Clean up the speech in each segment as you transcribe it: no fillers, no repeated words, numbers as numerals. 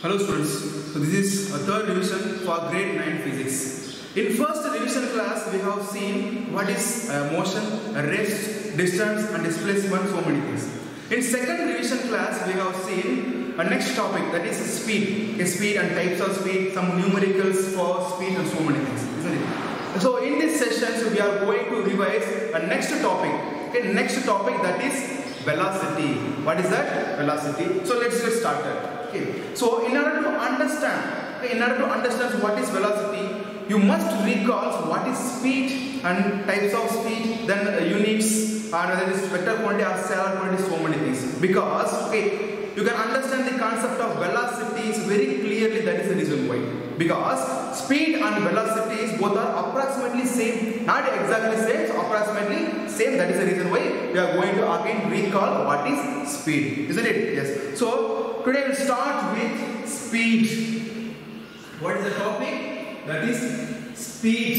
Hello students, so this is a third revision for grade 9 physics. In first revision class we have seen what is motion, rest, distance and displacement, so many things. In second revision class we have seen a next topic, that is speed. Speed and types of speed, some numericals for speed and so many things, isn't it? So in this session we are going to revise a next topic. Okay, next topic, that is velocity. What is that? Velocity. So let's get started. Okay. So in order to understand what is velocity, you must recall what is speed and types of speed, then units, or whether it is vector quantity or scalar quantity, so many things. Because you can understand the concept of velocity is very clearly. That is the reason why. Because speed and velocities both are approximately same, not exactly same, so approximately same. That is the reason why we are going to again recall what is speed, isn't it? Yes. So today we'll start with speed. What is the topic? That is speed.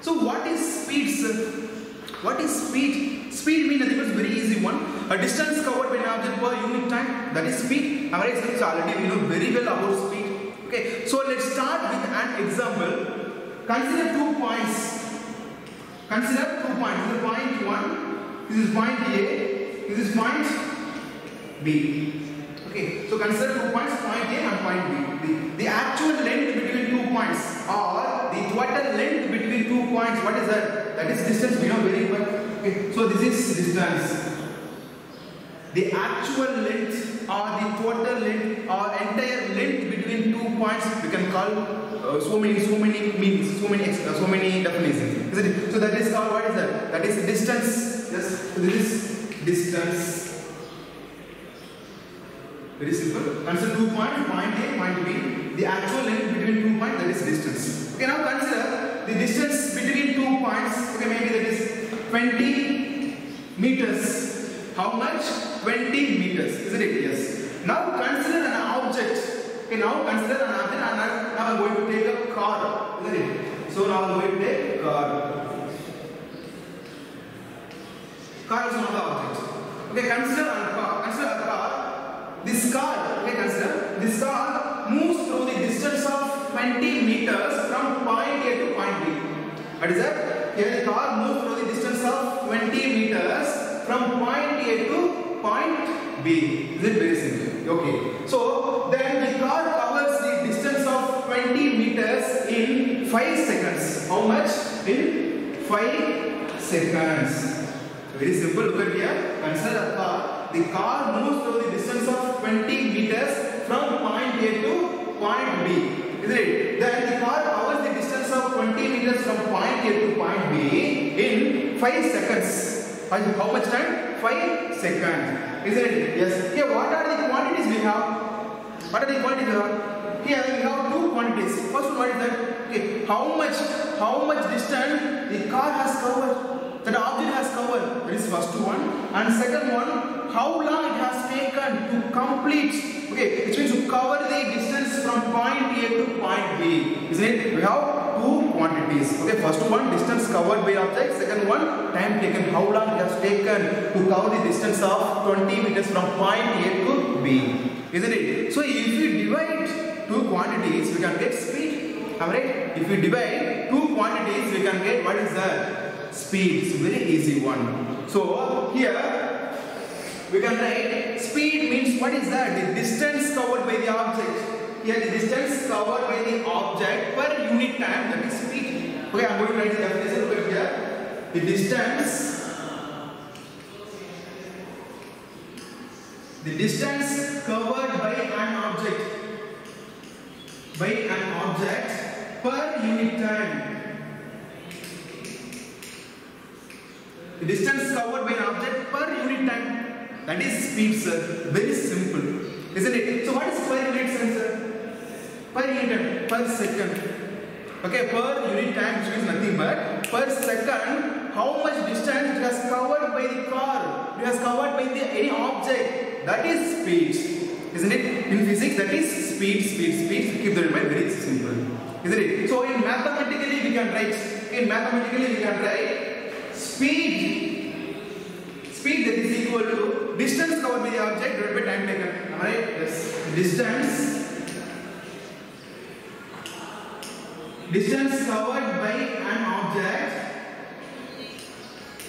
So what is speed, sir? What is speed? Speed means nothing but very easy one. A distance covered by an object per unit time, that is speed. Alright, so already we know very well about speed. Okay, so let's start with an example. Consider 2 points. Consider 2 points. This is point 1. This is point A. This is point B. Okay, so consider 2 points, point A and point B. The actual length between 2 points, or the total length between 2 points, what is that? That is distance, we know very well. Okay, so this is distance. The actual length or the total length or entire length between 2 points we can call so many means, so many definitions, isn't it? So that is called, what is that? That is distance. Yes, so this is distance. Very simple. Consider 2 points, point A, point B. The actual length between 2 points, that is distance. Okay, now consider the distance between 2 points. Okay, maybe that is 20 meters. How much? 20 meters, isn't it? Yes. Now consider an object. Okay, now consider an object, and now I'm going to take a car, isn't it? So now I'm going to take a car. Car is another object. Okay, consider a car. Consider a car. This car, okay, consider this car moves through the distance of 20 meters from point A to point B. What is that? Here the car moves through the distance of 20 meters from point A to point B. Is it very simple? Okay. So then the car covers the distance of 20 meters in 5 seconds. How much? In 5 seconds. Very simple. Look at here. Consider a car. The car moves through the distance of 20 meters from point A to point B. Isn't it? Then the car covers the distance of 20 meters from point A to point B in 5 seconds. How much time? 5 seconds. Isn't it? Yes. Here, what are the quantities we have? What are the quantities we have? Here we have 2 quantities. First one, what is that? Okay. How much distance the car has covered? That object has covered. That is first one. And second one, how long it has taken to complete. Okay, which means to cover the distance from point A to point B. Isn't it? We have 2 quantities. Okay, first one, distance covered by object. Second one, time taken. How long it has taken to cover the distance of 20 meters from point A to B. Isn't it? So if we divide 2 quantities, we can get speed. Alright? If we divide 2 quantities, we can get, what is that? Speed. It's a very easy one. So here we can write speed means, what is that? The distance covered by the object. Here the distance covered by the object per unit time, that is speed. Okay, I'm going to write the definition. Look at here. The distance covered by an object per unit time. The distance covered by an object per unit time. That is speed, sir. Very simple, isn't it? So what is per unit time, sir? Per unit time, per second. Okay, per unit time, which means nothing but per second, how much distance it has covered by the car, it has covered by any object. That is speed, isn't it? In physics, that is speed. Keep that in mind. Very simple, isn't it? So in mathematically we can write. Speed speed that is equal to distance covered by the object divided by time taken. Am I right? Yes. Distance covered by an object.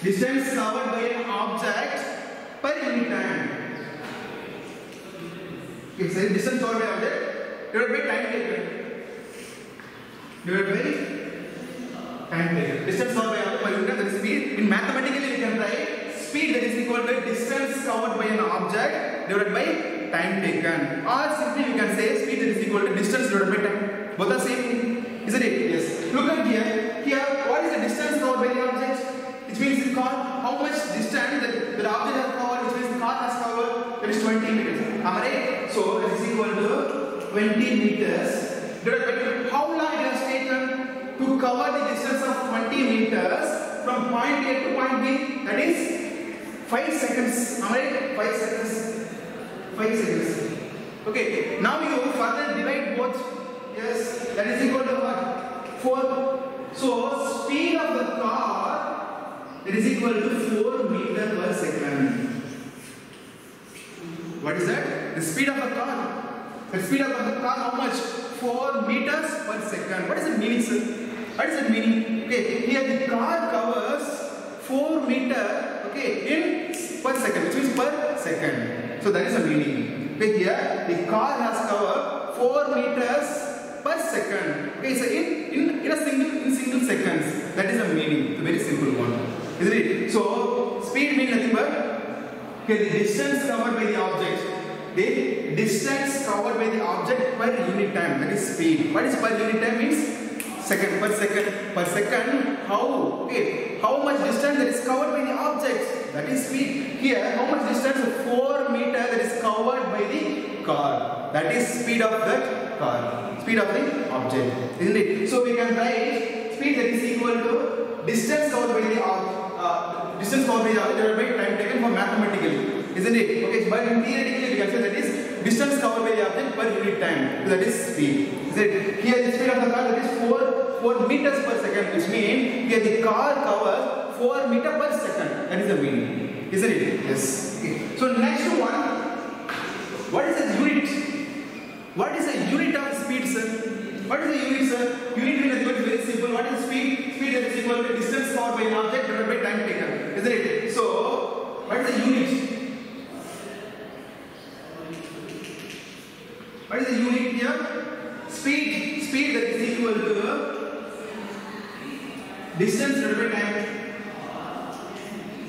Distance covered by an object per unit time. Okay, so distance covered by object divided by time taken. Divided by time taken. Distance covered by object per unit time, that is speed. In mathematically we can write speed that is equal to distance covered by an object divided by time taken. Or simply we can say speed that is equal to distance divided by time. Both are same thing, isn't it? Yes. Look at here. Here, what is the distance covered by the object? Which means the car, how much distance that the object has covered, which means the car has covered, that is 20 meters. Am I right? So that is equal to 20 meters. How long it has taken to cover the distance of 20 meters from point A to point B? That is 5 seconds. Am I right? 5 seconds. 5 seconds. Okay. Now you further divide both. Yes. That is equal to what? 4. So speed of the car, that is equal to 4 meters per second. What is that? The speed of the car. The speed of the car, how much? 4 meters per second. What is the meaning, sir? What is the meaning? Okay, here the car covers 4 meters, okay, in per second, which means per second. So that is the meaning. Okay, here the car has covered 4 meters per second. Okay, so in single seconds. That is the meaning. The very simple one. Isn't it? So speed means nothing but okay, the distance covered by the object. The distance covered by the object per unit time. That is speed. What is per unit time means? Second per second. Per second. How? Okay. How much distance that is covered by the object? That is speed. Here, how much distance? 4 meters that is covered by the car. That is speed of that car. Speed of the object. Isn't it? So we can write speed that is equal to distance covered by the object. Distance covered by the object divided by time taken for mathematically. Isn't it? Okay, but theoretically we can say that is distance covered by the object per unit time. So that is speed. Is it? Here the speed of the car, that is 4 meters per second, which means here the car covers 4 meters per second. That is the meaning. Isn't it? Yes. Okay. So next one, what is the unit? What is the unit of speed, sir? What is the unit, sir? Unit means very simple. What is speed? Speed that is equal to distance covered by an object divided by time taken. Isn't it? So, what is the unit? What is the unit here? Speed that is equal to distance divided by time.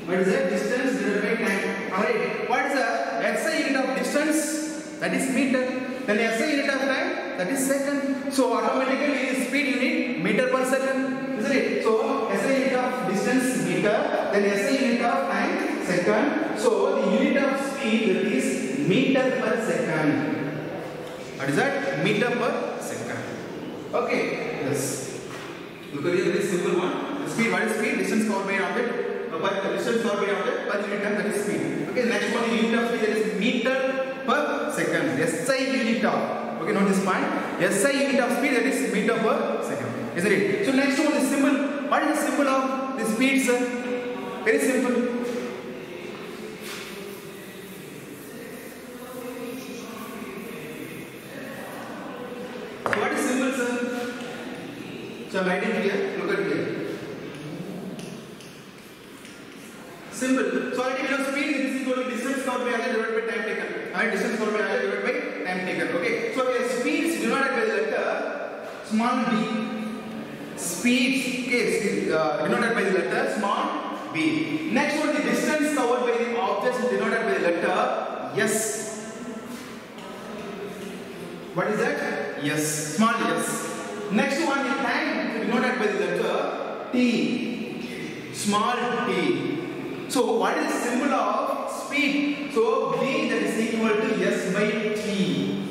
What is that? Distance divided by time. Alright. What is the SI unit of distance? That is meter. Then SI unit of time? That is second. So automatically speed unit meter per second. Isn't it? So SI unit of distance meter. Then SI unit of time second. So the unit of speed, that is meter per second. What is that? Meter per second. Okay. Yes. Look at here, very simple one. The speed. What is speed? Distance covered by an object. Distance covered by an object per unit time. That is speed. Okay. Next one, the unit of speed, that is meter per second. SI unit of. Okay. Note this point. SI unit of speed, that is meter per second. Isn't it? So next one is symbol. What is the symbol of the speed, sir? Very simple. So what is symbol, sir? So I'm writing here. Look at here. Symbol. So already we know speed is equal to distance covered by other divided by time taken. Alright, distance covered by other divided by time taken. Okay. So here speed is denoted by the letter small b. Speed, okay, denoted by the letter small b. Next one, the distance covered by the object is denoted by the letter s. What is that? Yes, small s. Next one, the time denoted by the letter t. Small t. So what is the symbol of speed? So v, that is equal to s by t.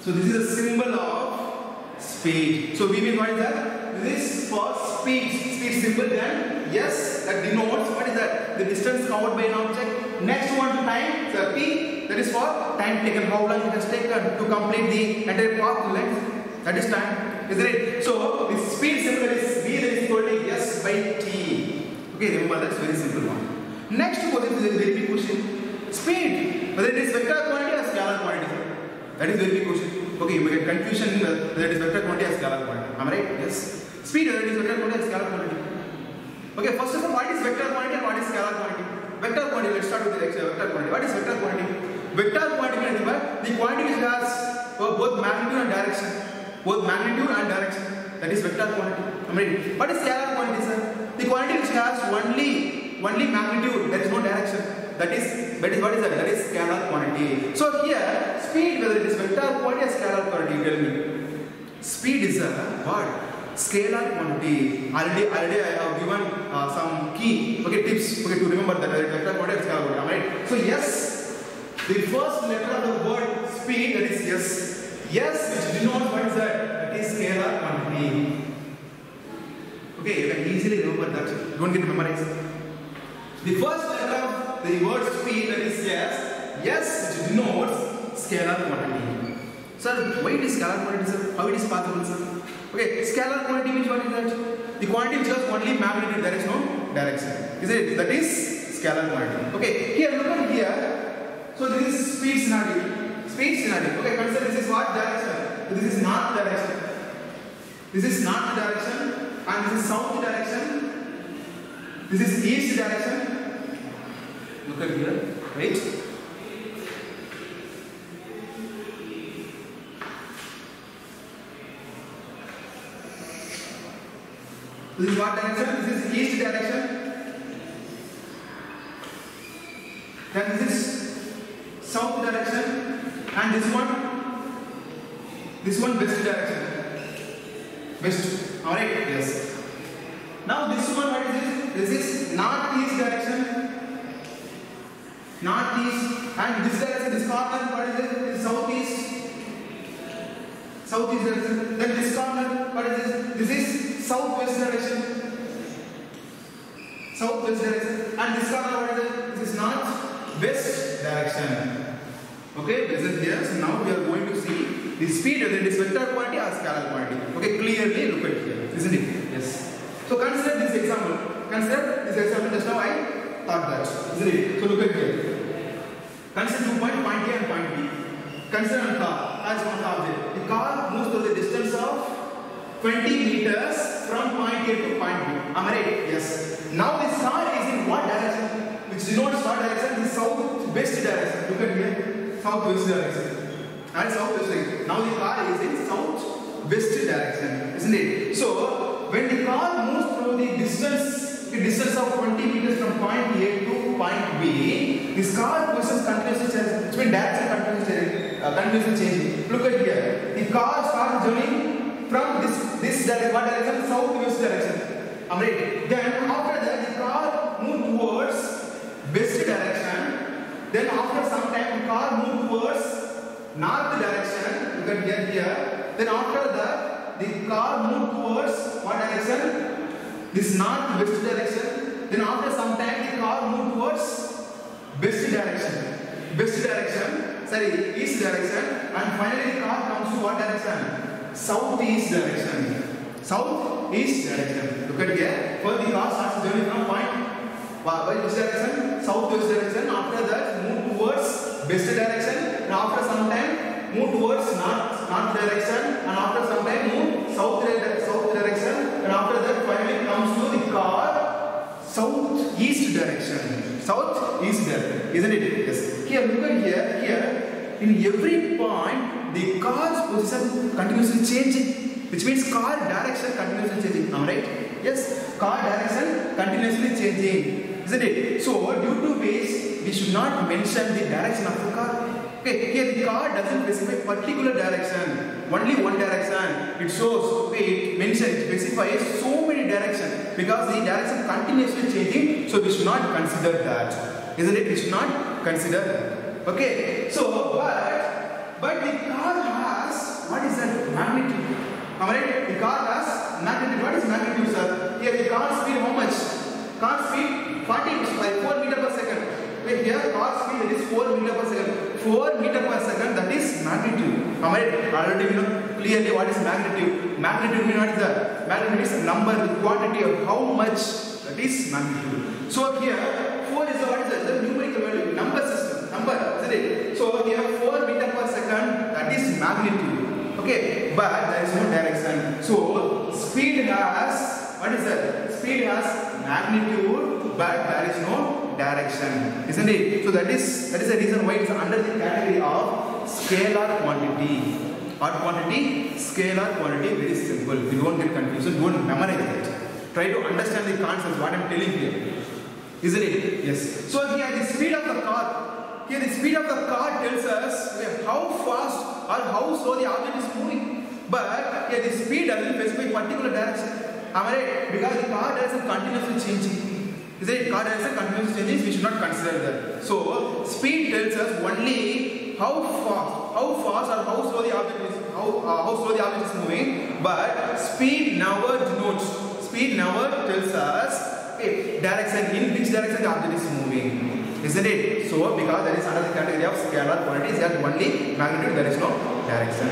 So this is a symbol of speed. So v means what is that? This for speed. Speed symbol, then yes, that denotes what is that? The distance covered by an object. Next one, time, so t, that is for time taken. How long it has taken to complete the entire path length. That is time. Isn't it? So the speed symbol is v, that is equal to s by t. Okay, remember that's very simple one. Next question is a very big question. Speed, whether it is vector quantity or scalar quantity. That is very big question. Okay, you may get confusion whether it is vector quantity or scalar quantity. Am I right? Yes. Speed, whether it is vector quantity or scalar quantity. Okay, first of all, what is vector quantity and what is scalar quantity? Vector quantity, let's start with the vector quantity. What is vector quantity? Vector quantity means the quantity which has both magnitude and direction. Both magnitude and direction. That is vector quantity. Am I right? What is scalar quantity, sir? The quantity which has only magnitude, there is no direction. That is what is that? That is scalar quantity. So here, speed, whether it is vector quantity or scalar quantity, tell me. Speed is a what? Scalar quantity. Already I have given some key tips to remember that vector quantity is scalar quantity. Right? So yes, the first letter of the word speed, that is yes. Yes, which denotes what is that? That is scalar quantity. Okay, you can easily remember that. Don't get memorized. The first letter of the word speed, that is yes. Yes, which denotes scalar quantity. Sir, why it is scalar quantity, sir? How it is possible, sir? Okay, scalar quantity means what is that? The quantity which has only magnitude, there is no direction. Is it? That is scalar quantity. Okay, here look at here. So this is speed scenario. Speed scenario. Okay, consider this is what direction? This is north direction. This is north direction and this is south direction. This is east direction. Look at here, right? This is what direction? This is east direction. Then this is south direction, and this one west direction. West. Alright? Yes. Now this one, what is this? This is northeast direction. Northeast, and this direction, this corner, what is this? This is southeast. Southeast direction. Then this corner, what is this? This is southwest direction. Southwest direction. And this corner, what is it? This is northwest direction. Okay, this is here. So now we are going to see the speed, whether it is vector quantity or scalar quantity. Okay, clearly look at here, isn't it? Yes. So consider this example. Consider this example. Just now I thought that, isn't it? So look at here. Consider 2 point A and point B. Consider a car as one object. The car moves through the distance of 20 meters from point A to point B. Am I right? Yes. Now this car is in what direction? Which denotes what direction? The southwest direction. Look at here. Southwest direction. And southwest direction. Now the car is in southwest direction. Isn't it? So when the car moves through the distance of 20 meters from point A to point B, this car possesses continuously change. Which means direction continuously changing. Look at here. The car starts journeying from this direction. What direction? Southwest direction. Alright. Then after that, the car moves towards west direction. Then after some time, the car moves towards north direction. Look at here. Then after that, the car moves towards what direction? This northwest direction. Then after some time, the car moves towards west direction. West direction. Sorry, east direction. And finally, the car comes to what direction? Southeast direction. Southeast direction. Look at here. First, the car starts journey from point which direction? Southwest direction. After that, move towards west direction. And after some time, move towards north direction. And after some time, move south direction. And after that, finally comes to the car southeast direction. Southeast direction. Isn't it? Yes. Here, look at here. Here, in every point, the car's position continuously changing. Which means car direction continuously changing. Am I right? Yes. Car direction continuously changing. Isn't it? So, due to which we should not mention the direction of the car. Okay, here the car doesn't specify particular direction, only one direction. It shows, okay, it mentions, it specifies so many directions because the direction continuously changing. So, we should not consider that. Isn't it? We should not consider that. Okay, so, but the car has, what is that? Magnitude. Alright, the car has magnitude. What is magnitude, sir? Here the car speed, how much? Car speed 40, like 4 meters per second. Wait, here car speed is 4 meters per second. 4 meters per second, that is magnitude. Alright, already you know clearly what is magnitude. Magnitude means what is that? Magnitude is number, the quantity of how much, that is magnitude. So here 4 is the Okay, but there is no direction. So speed has, what is that? Speed has magnitude, but there is no direction, isn't it? So that is the reason why it's under the category of scalar quantity. What quantity? Scalar quantity. Very simple. You don't get confused. Don't memorize it. Try to understand the concepts. What I am telling here, isn't it? Yes. So here the speed of the car. Here the speed of the car tells us how fast or how slow the object is moving. But here the speed doesn't specify particular direction. Am I right? Because the car direction continuously changing. Is it? Car direction continuously changing. We should not consider that. So speed tells us only how fast or how slow the object is, how slow the object is moving. But speed never denotes. Speed never tells us direction, in which direction the object is moving. Isn't it? So because there is another category of scalar quantities, that only magnitude, there is no direction.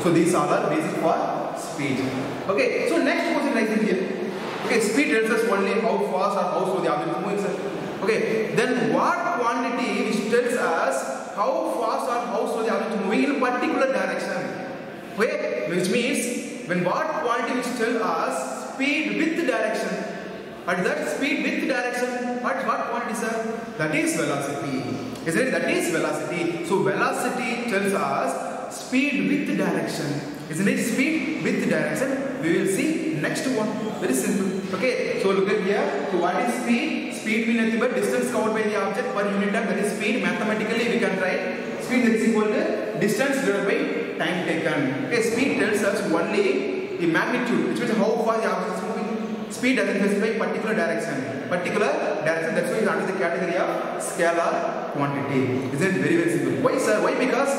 So these all are basic for speed. Okay, so next question like here. Okay, speed tells us only how fast or how slow the object is moving. Okay, then what quantity which tells us how fast or how slow the object is moving in a particular direction? Okay, which means when what quantity which tells us speed with direction. At that speed with direction, what quantity, sir? That is velocity. Isn't it? That is velocity. So velocity tells us speed with direction. Isn't it? Speed with direction. We will see next one. Very simple. Okay. So look at here. So what is speed? Speed means nothing but distance covered by the object per unit time. That is speed. Mathematically we can write speed is equal to distance divided by time taken. Okay. Speed tells us only the magnitude, which means how far the object is moving. Speed doesn't specify particular direction. That's why it's under the category of scalar quantity. Isn't it? Very, very simple. Why, sir? Why? Because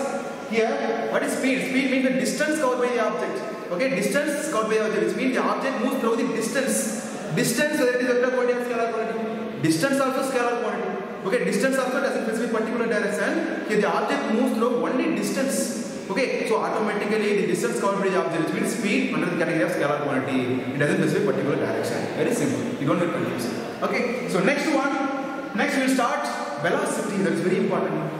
here, what is speed? Speed means the distance covered by the object. Okay, distance covered by the object, which means the object moves through the distance. Distance, whether it is vector quantity or scalar quantity. Distance also scalar quantity. Okay, distance also doesn't specify particular direction. Here, the object moves through only distance. Okay, so automatically the distance covered by the object, which means speed under the category of scalar quantity. It doesn't specify particular direction. Very simple. You don't get confused. Okay, so next one. Next we will start velocity. That is very important.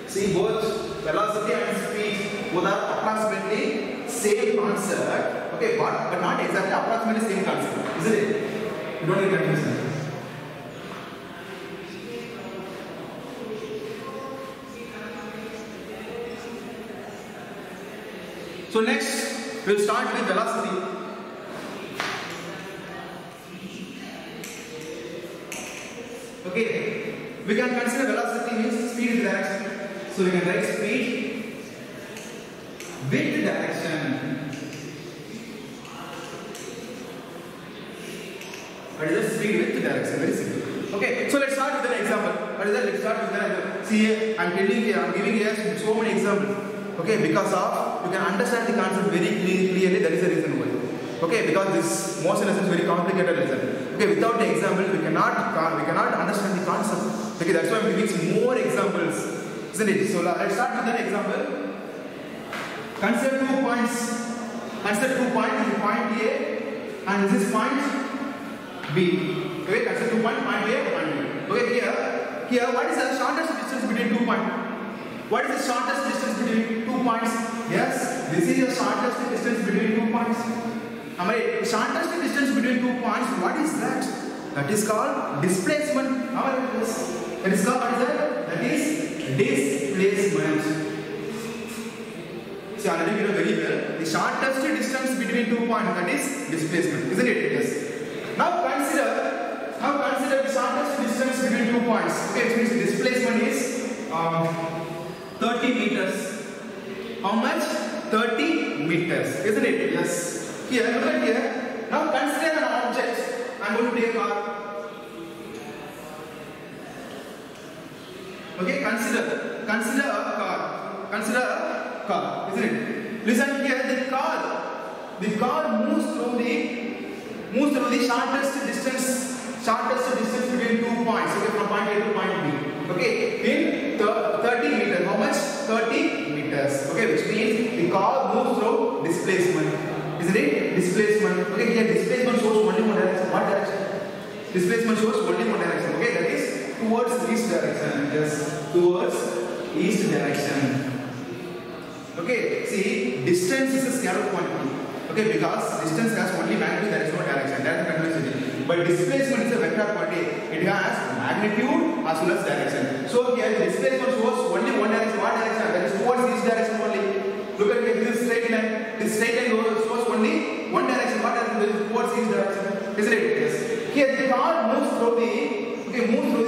See, both velocity and speed both are approximately same concept. Okay, but not exactly approximately same concept, isn't it? You don't get confused. So next we'll start with velocity. Okay, we can consider velocity means speed with direction. So we can write speed with direction. What is the speed with direction? Very simple. Okay, so let's start with an example. What is that? Let's start with an example. See, I'm giving here so many examples. Okay, because you can understand the concept very clearly. That is the reason why. Okay, because this motion is very complicated lesson. Okay, without the example, we cannot understand the concept. Okay, that's why I'm giving more examples. Isn't it? So let's start with an example. Consider 2 points. Consider 2 points. This is point A and this is point B. Okay, consider 2 points, point A, point B. Okay, here, what is the shortest distance between 2 points? What is the shortest distance between 2 points? Yes, this is the shortest distance between 2 points. Am I right? The shortest distance between 2 points. What is that? That is called displacement. Am I right? That is called, what is that? That is displacement. See, already we know very well. The shortest distance between 2 points, that is displacement, isn't it? Yes. Now consider the shortest distance between 2 points. Okay, which means displacement is 30 meters. How much? 30 meters, isn't it? Yes. Here, look at here. Now consider an object. I am going to take a car. Okay, consider a car. Consider a car, isn't it? Listen here, the car moves through the shortest distance between 2 points. Okay, from point A to point B. Okay, in 30 meters. How much? 30 meters. Okay, which means the car moves through displacement. Isn't it? Displacement. Okay, here displacement shows only one direction. What direction? Displacement shows only one direction. Okay, that is towards east direction. Yes, towards east direction. Okay, see, distance is a scalar quantity. Okay, because distance has only magnitude, there is no direction. That is the convention. But displacement is a vector quantity. It has magnitude as well as direction. So here the displacement shows only one direction. What direction? That is towards east direction only. Look at here, this straight line. This straight line shows only one direction. What direction? That is towards east direction. Isn't it? Yes. Here the car moves through the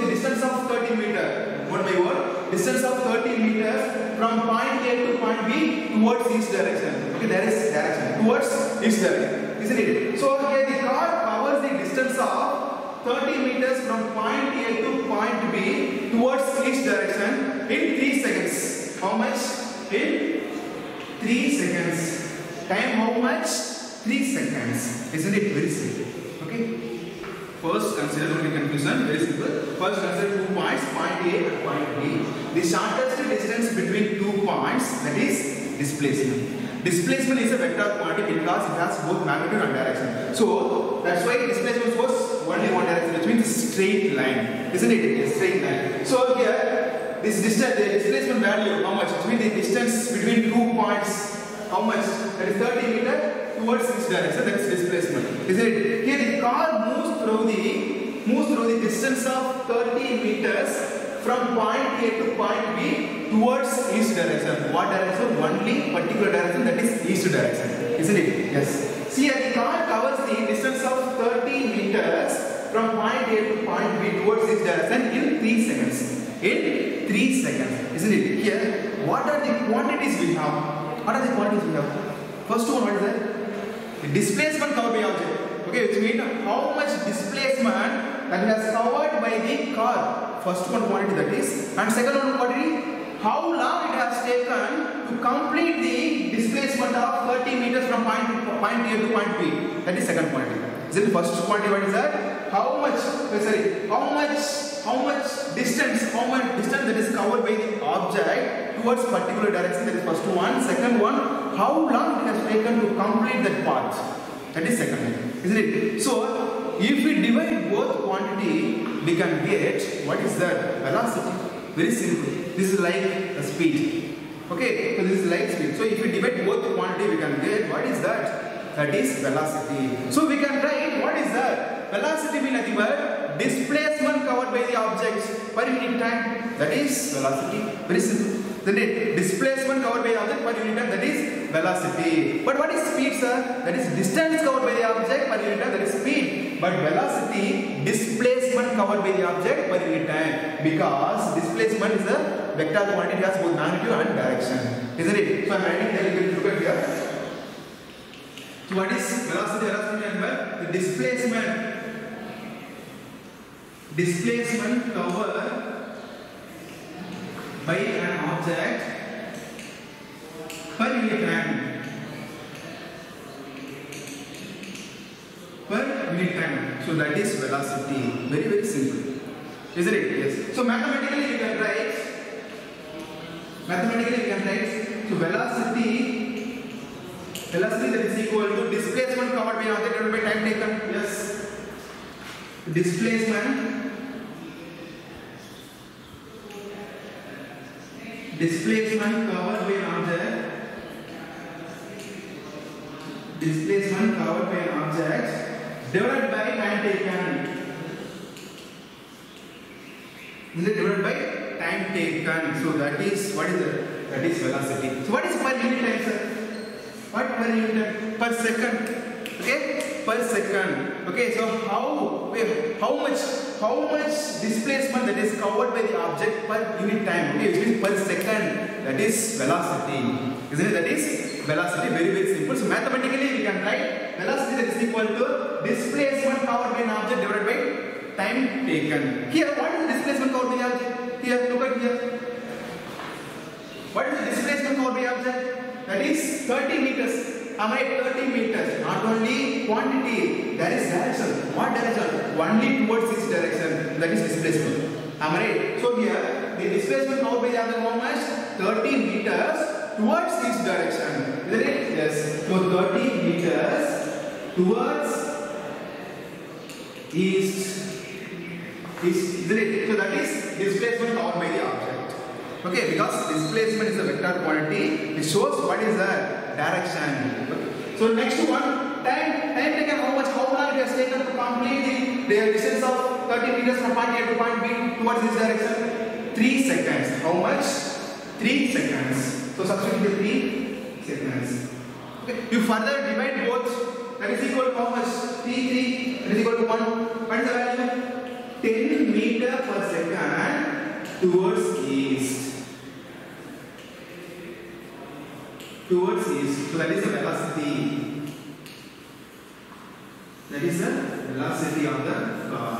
distance of 30 meters. One by one. Distance of 30 meters from point A to point B towards east direction. Okay, there is direction towards east direction, isn't it? So here the car covers the distance of 30 meters from point A to point B towards east direction in 3 seconds. How much? In 3 seconds. Time how much? 3 seconds. Isn't it very simple? Okay. First, consider, don't get confusion, very simple. First, consider 2 points, point A and point B. The shortest distance between 2 points, that is displacement. Displacement is a vector quantity because it has both magnitude and direction. So, that's why displacement was only one direction, which means straight line. Isn't it? A straight line. So, here, this distance, the displacement value, how much? Which means the distance between 2 points, how much? That is 30 meters. Towards this direction, that is displacement. Isn't it? Here the car moves through the distance of 30 meters from point A to point B towards east direction. What direction? Only particular direction, that is east direction. Isn't it? Yes. See, the car covers the distance of 30 meters from point A to point B towards east direction in 3 seconds. In 3 seconds. Isn't it? Here, what are the quantities we have? What are the quantities we have? First one, what is that? The displacement covered by object. Okay, which means how much displacement that has covered by the car. First one quantity, that is. And second one quantity, how long it has taken to complete the displacement of 30 meters from point A to point B. That is second quantity. Is it the first quantity? What is that? How much distance that is covered by the object towards particular direction. That is first one. Second one, how long it has taken to complete that path. That is second one. Isn't it? So, if we divide both quantity, we can get, what is that? Velocity. Very simple. This is like a speed. Okay, so this is like speed. So, if we divide both quantity, we can get, what is that? That is velocity. So, we can write, what is that? Velocity means nothing but displacement covered by the objects per unit time. That is velocity. Very simple. Then displacement covered by the object per unit time, that is velocity. But what is speed, sir? That is distance covered by the object per unit time, that is speed. But velocity, displacement covered by the object per unit time, because displacement is a vector quantity, it has both magnitude and direction. Isn't it? So I am writing there, you can look at here. So what is velocity? Velocity and the displacement covered by an object per unit time. Per unit time. So that is velocity. Very, very simple. Isn't it? Yes. So mathematically you can write. So velocity that is equal to displacement covered by an object divided by time taken. Yes. Displacement covered by an object. Displacement covered by an object divided by time taken. Is it divided by time taken? So that is, what is that? That is velocity. So what is per unit time, sir? What per unit time? Per second. Okay, per second. Okay, so how much displacement that is covered by the object per unit time? Okay, which means per second. That is velocity. Isn't it? That is velocity. Very, very simple. So mathematically we can write velocity that is equal to displacement covered by an object divided by time taken. Here, what is the displacement covered by the object? Here, look at here. What is the displacement covered by the object? That is 30 meters. Am I 30 meters? Not only quantity, there is direction. What direction? Only towards this direction. That is displacement. Am I right? So here, the displacement covered by the object how much? 30 meters towards each direction. Isn't it? Yes. So 30 meters towards east. Isn't it? So that is displacement covered by the object. Okay, because displacement is a vector quantity, it shows what is the direction. Okay. So next one, time taken, how long it has taken to complete the distance of 30 meters from point A to point B towards this direction? 3 seconds. How much? 3 seconds. So substitute 3 seconds. Okay. You further divide both. That is equal to how much? 3. That is equal to 1. What is the value? 10 meter per second towards east. Towards east. So that is the velocity. That is the velocity of the car.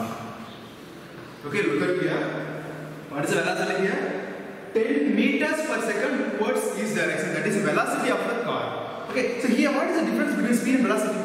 Okay, look at here. What is the velocity here? 10 meters per second towards east direction. That is the velocity of the car. Okay, so here what is the difference between speed and velocity?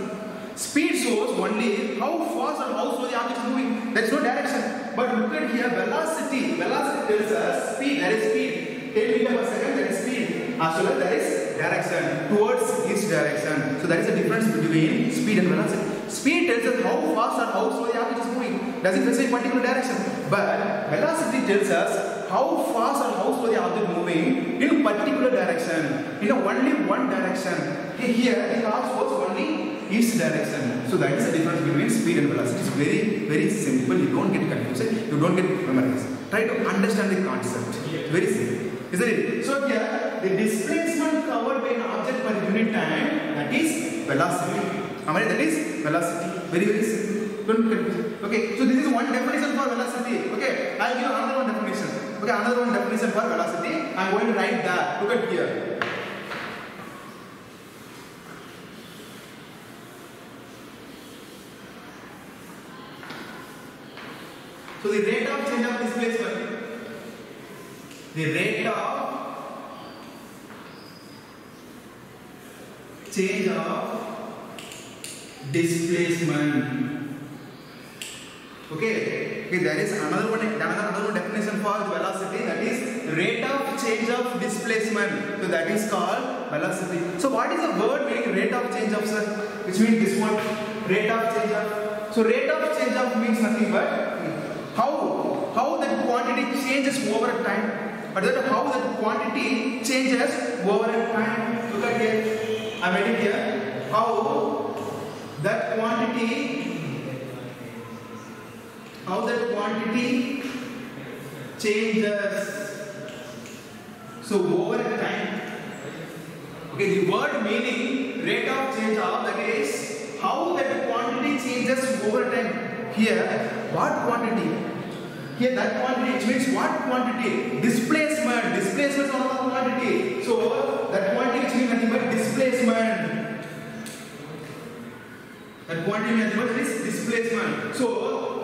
Speed shows only how fast or how slow the object is moving. There is no direction. But look at here, velocity. Velocity tells us speed. That is speed. 10 meters per second. That is speed. As well as that is direction towards each direction. So that is the difference between speed and velocity. Speed tells us how fast or how slow the object is moving. Doesn't say particular direction. But velocity tells us how fast or how slow the object is moving in particular direction. In only one direction. Here the car shows only each direction. So that is the difference between speed and velocity. It's very, very simple. You don't get confused. You don't get memorized. Try to understand the concept. It's very simple. Isn't it? So here the displacement covered by an object per unit time, that is velocity. That is velocity. Very, very simple. Don't confuse. Okay. So this is one definition for velocity. Okay. I'll give another one definition. Okay. Another one definition for velocity. I'm going to write that. Look at here. So the rate of change of displacement. The rate of change of displacement. Okay. There is another one definition for velocity, that is rate of change of displacement. So that is called velocity. So what is the word meaning rate of change of, sir? Which means this one, rate of change of. So rate of change of means nothing but how that quantity changes over time. But that how that quantity changes over time. Look at here. I made it here. How that quantity changes. So over time. Okay, the word meaning rate of change of, that is how that quantity changes over time. Here, what quantity? Here that quantity, which means what quantity? Displacement. Displacement is one of the quantity. So that quantity which means nothing but displacement. That quantity means what is displacement. So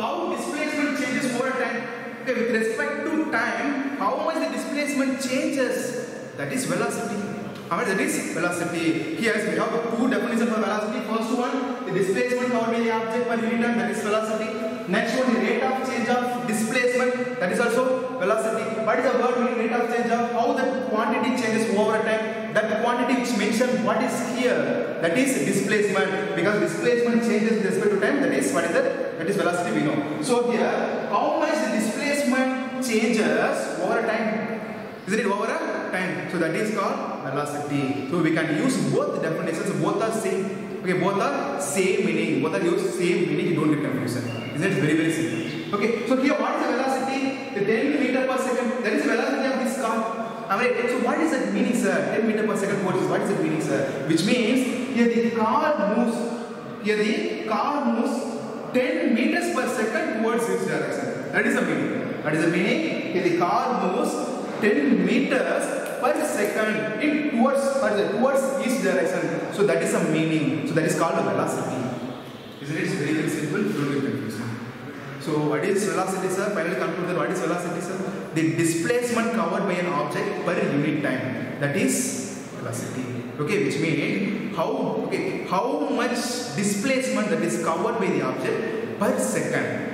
how displacement changes over time? Okay, with respect to time, how much the displacement changes? That is velocity. How much that is velocity? Here we have two definitions for velocity. First one, the displacement covered by the object per unit time, that is velocity. Next one, the rate of change of displacement, that is also velocity. What is the word meaning rate of change of? How the quantity changes over time. That quantity which mentioned what is here, that is displacement. Because displacement changes with respect to time, that is what is that? That is velocity we know. So here, how much the displacement changes over time? Isn't it over a time? So that is called velocity. So we can use both definitions, both are same. Okay, both are same meaning. Both are used same meaning, you don't get confusion. Isn't it? Very, very simple. Okay, so here what is the velocity? The 10 meter per second. That is the velocity of this car. Alright, so what is that meaning, sir? 10 meter per second, what is that meaning, sir? Which means here the car moves. Here the car moves 10 meters per second towards this direction. That is the meaning. That is the meaning. Here the car moves 10 meters per second in towards each direction. So that is the meaning. So that is called a velocity. Isn't it? It's very, very simple. Don't get confused. So what is velocity, sir? Finally conclude that what is velocity, sir? The displacement covered by an object per unit time. That is velocity. Okay, which means how much displacement that is covered by the object per second.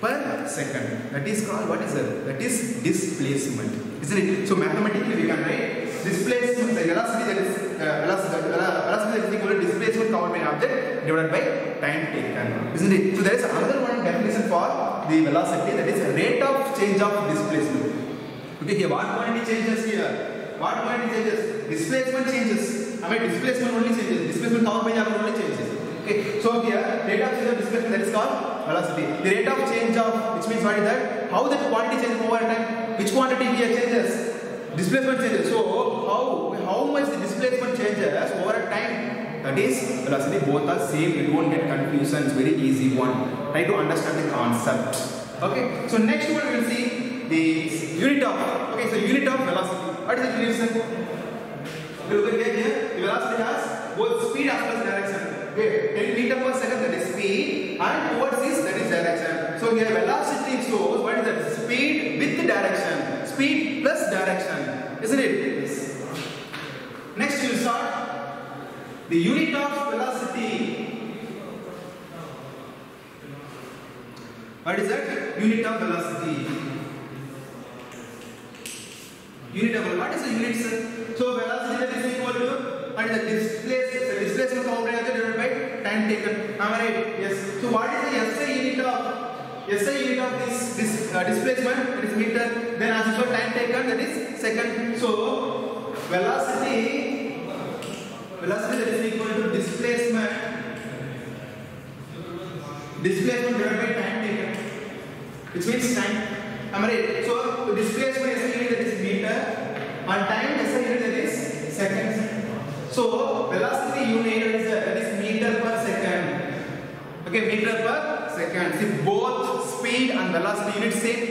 Per second. That is called, what is that? That is displacement. Isn't it? So mathematically we can write displacement, the velocity that is velocity that is equal to displacement covered by an object divided by time taken, isn't it? So there is another one definition for the velocity, that is rate of change of displacement. Okay, here what quantity changes here? What quantity changes? Displacement changes. I mean displacement only changes. Displacement covered by the object only changes. Okay, so here rate of change of displacement, that is called velocity. The rate of change of, which means what is that? How that quantity changes over time? Which quantity here changes? Displacement changes. So how much the displacement changes over time? That is velocity. Both are same. You won't get confusion. It's very easy one. Try to understand the concept. Okay. So next one we will see the unit of. Okay. So unit of velocity. What is the unit, sir? Look at here. The velocity has both speed as well as direction. Okay. 10 meter per second, that is speed, and towards this, that is direction. So here velocity shows what is that? Speed with direction. Speed plus direction, isn't it? Yes. Next we will start the unit of velocity. What is that? Unit of velocity. Unit of velocity. What is the unit, sir? So velocity that is equal to what is the displacement divided by time taken. Am I right? Yes. So what is the SI unit of this displacement? It is meter. Then as usual time taken, that is second. So velocity that is equal to displacement divided by time taken, which means time. Am I right? So displacement SI unit, that is meter, and time SI unit, that is seconds. So velocity unit that is meter per second. Okay, meter per second. See, both speed and velocity units same.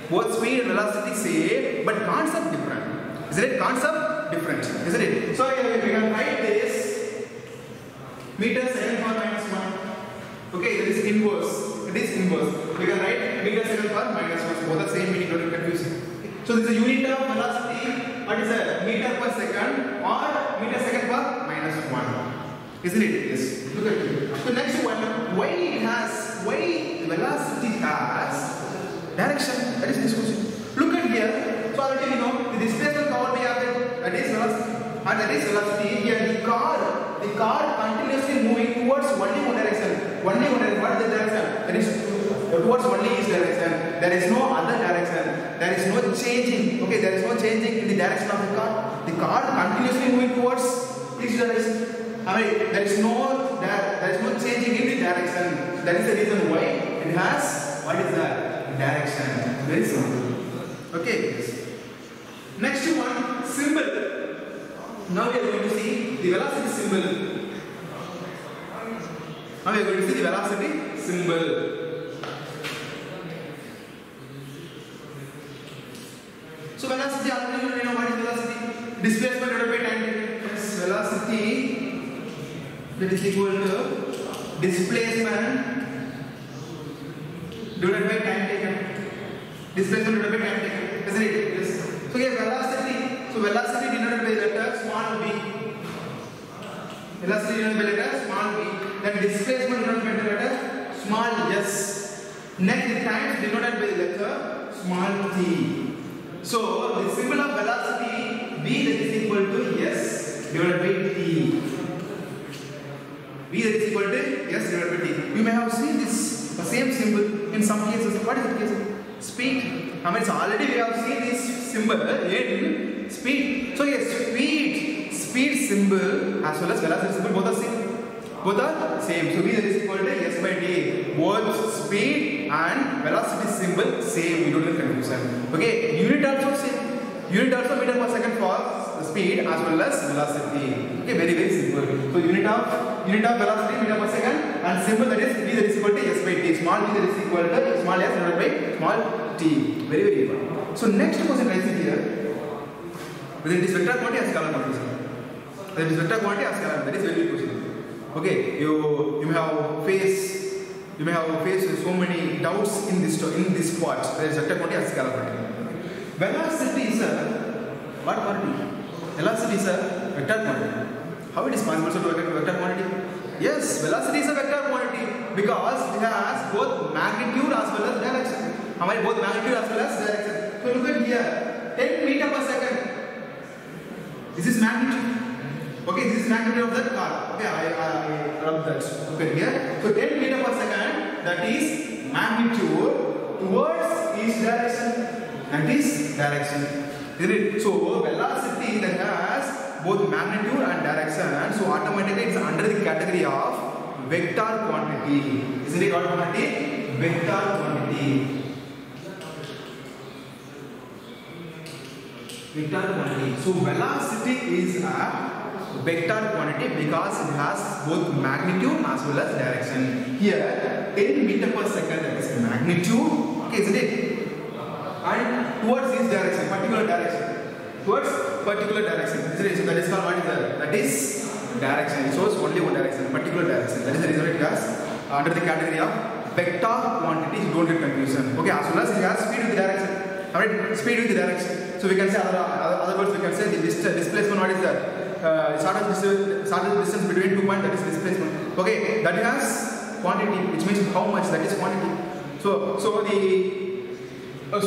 Both speed and velocity same, but concept different. Isn't it? Concept different. Isn't it? So we can write this meter second per minus 1. Okay, that is inverse. It is inverse. We can write meter second per minus 1. Both are same meaning, don't get confused. So this is a unit of velocity. What is a meter per second or meter second per minus 1? Isn't it? Yes. Look at it. So next one, why velocity has direction? That is this question. Look at here. So already we know the displacement covered by object, that is velocity, and that is velocity. Here the car continuously moving towards only one direction. Only one direction. What is the direction? That is towards only each direction. There is no other direction. There is no changing. Okay, there is no changing in the direction of the car. The car continuously moving towards each direction. I mean, there is no changing in the direction. That is the reason why it has, what is that? Direction. Very simple. Okay. Next one, symbol. Now we are going to see the velocity symbol. Now we are going to see the velocity symbol. So velocity, already you know what is velocity? Displacement divided by time. Yes, velocity that is equal to displacement divided by time taken. Displacement divided by time taken. Isn't it? Yes. So here velocity. So velocity denoted by letter small v. Velocity denoted by letter small v. Then displacement denoted by letter small s. Next the time denoted by letter small t. So the symbol of velocity v, that is equal to s divided by t. V that is equal to s divided by t. You may have seen this same symbol in some cases. What is the case? Speed. I mean, it's already we have seen this symbol in speed. So yes, speed symbol as well as velocity symbol both are same. Both are same. So V that is equal to s by t. Both speed and velocity symbol same. You don't get confusion. Okay. Unit also same. Unit also meter per second for speed as well as velocity. Okay. Very simple. So unit of velocity meter per second and symbol that is V that is equal to s by t. Small v that is equal to small s divided by small t. Very important. So next question rises here. Whether it is vector quantity or scalar quantity. Whether it is vector quantity or scalar. That is very good question. Okay, you may have faced so many doubts in this part. There is vector quantity or scalar quantity. Velocity is a what quantity? Velocity is a vector quantity. How it is possible to work a vector quantity? Yes, velocity is a vector quantity because it has both magnitude as well as direction. Both magnitude as well as direction. So look at here, 10 meter per second. This is magnitude. Okay, this is magnitude of that car. Okay, I rub that. Okay, here. So 10 meter per second, that is magnitude towards each direction. That is direction. Isn't it? So velocity that has both magnitude and direction. So automatically it's under the category of vector quantity. Isn't it? What quantity? Vector quantity. Vector quantity. So velocity is a vector quantity because it has both magnitude as well as direction. Here 10 meter per second, that is magnitude. Okay, isn't it? And towards this direction, particular direction. Towards particular direction. Isn't it? So that is called what is that? That is direction. It shows only one direction, particular direction. That is the reason it has under the category of vector quantity. Don't get confusion. Okay, as well as it has speed with the direction. Alright, speed with the direction. So we can say other words we can say the displacement. What is that? Shortest distance between 2 points, that is displacement. Okay, that has quantity, which means how much, that is quantity. So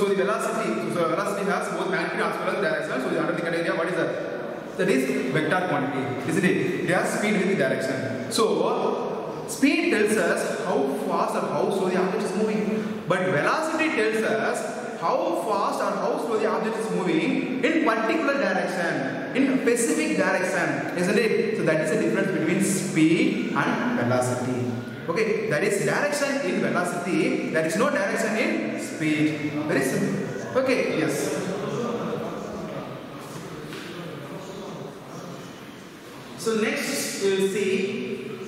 the velocity, velocity has both magnitude as well as direction. So under the category of what is that? That is vector quantity, isn't it? It has speed with the direction. So speed tells us how fast or how slow the object is moving, but velocity tells us how fast or how slow the object is moving in particular direction, in a specific direction, isn't it? So that is the difference between speed and velocity. Okay, that is direction in velocity, there is no direction in speed. Very simple. Okay, yes. So next we will see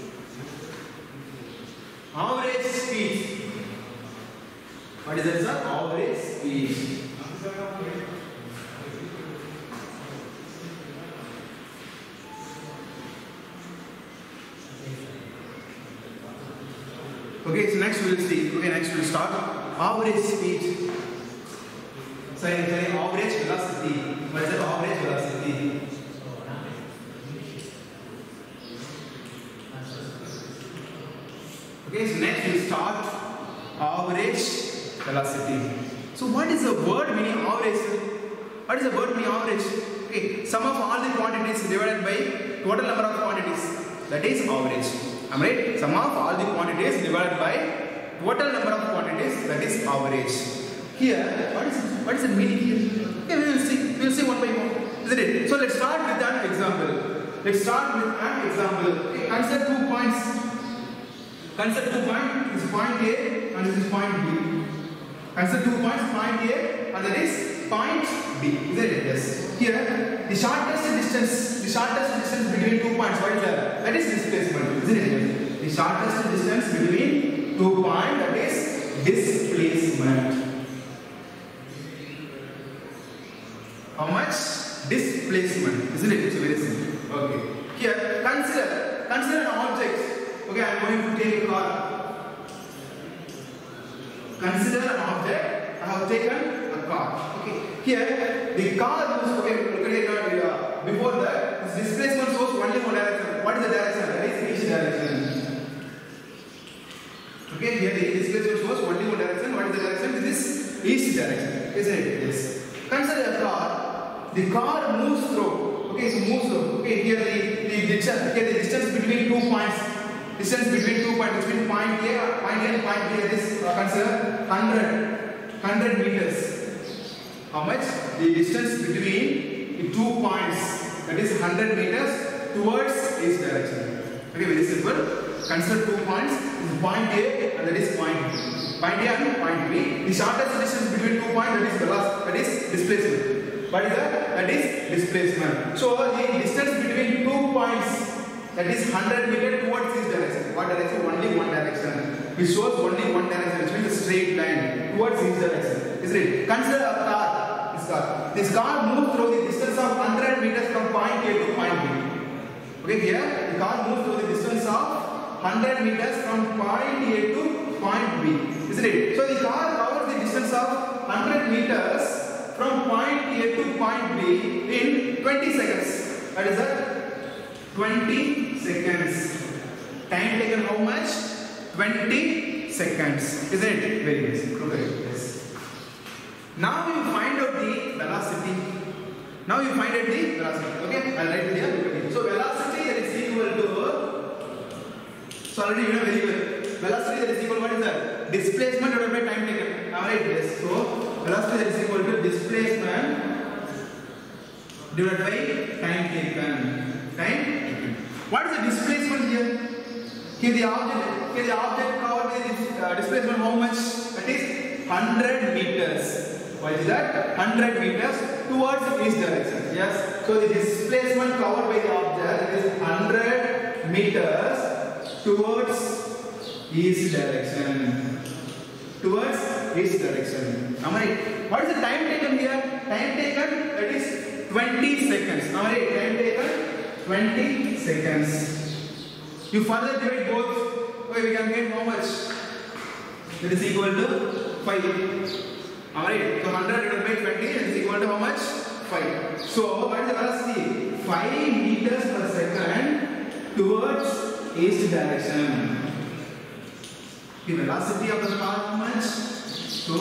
average speed. What is that, sir? Average speed. Okay, so next we will see. Okay, next we will start average speed. Sorry, average velocity. What is that? Average velocity. Okay, so next we will start average velocity. So what is the word meaning average? What is the word meaning average? Okay, sum of all the quantities divided by total number of quantities. That is average. Am I right? Sum of all the quantities divided by total number of quantities. That is average. Here, what is the meaning here? Okay, we will see one by one. Isn't it? So let's start with an example. Let's start with an example. Okay, consider 2 points. Consider 2 points. This is point A and this is point B. Consider 2 points, point A and that is point B. Isn't it? Yes. Here, the shortest distance between 2 points, what is that? That is displacement. Isn't it? The shortest distance between 2 points, that is displacement. How much? Displacement. Isn't it? It's very simple. Okay. Here, consider an object. Okay, I am going to take a car. Consider an object. I have taken a car. Okay. Here, the car moves. Okay, look at it. Before that, this displacement shows only one direction. What is the direction? That is each direction. Okay, here the displacement shows only one direction. What is the direction? This is each direction. Isn't it? Yes. Consider a car. The car moves through. Okay, so moves through. Okay, here the distance between 2 points. Distance between 2 points, between point A and point B, that is consider 100 meters. How much? The distance between the 2 points, that is 100 meters towards each direction. Okay, very simple. Consider 2 points, point A and that is point B. Point A and point B. The shortest distance between 2 points, that is displacement. What is that? That is displacement. So the distance between 2 points, that is 100 meters towards this direction. What direction? Only one direction. It shows only one direction, which means a straight line towards this direction. Isn't it? Consider a car. This car moves through the distance of 100 meters from point A to point B. Okay, here the car moves through the distance of 100 meters from point A to point B. Isn't it? So the car covers the distance of 100 meters from point A to point B in 20 seconds. That is that? 20 seconds. Time taken how much? 20 seconds. Isn't it? Very basic. Okay. Yes. Now we find out the velocity. Now you find out the velocity. Okay, I'll write it here. So velocity that is equal to, so already you know very well. Velocity that is equal to what is that? Displacement divided by time taken. Am I right? Yes. So velocity that is equal to displacement divided by time taken. Time taken. What is the displacement here? Here the object covered with this displacement how much? That is 100 meters. What is that? 100 meters towards each direction. Yes. So the displacement covered by the object is 100 meters towards each direction. Towards each direction. Am I right? What is the time taken here? Time taken, that is 20 seconds. Am I right? Time taken 20 seconds. You further divide both. Okay, we can get how much? That is equal to 5. Alright, so 100 divided by 20 is equal to how much? 5. So, what is the velocity? 5 meters per second towards each direction. The velocity of the car how much? So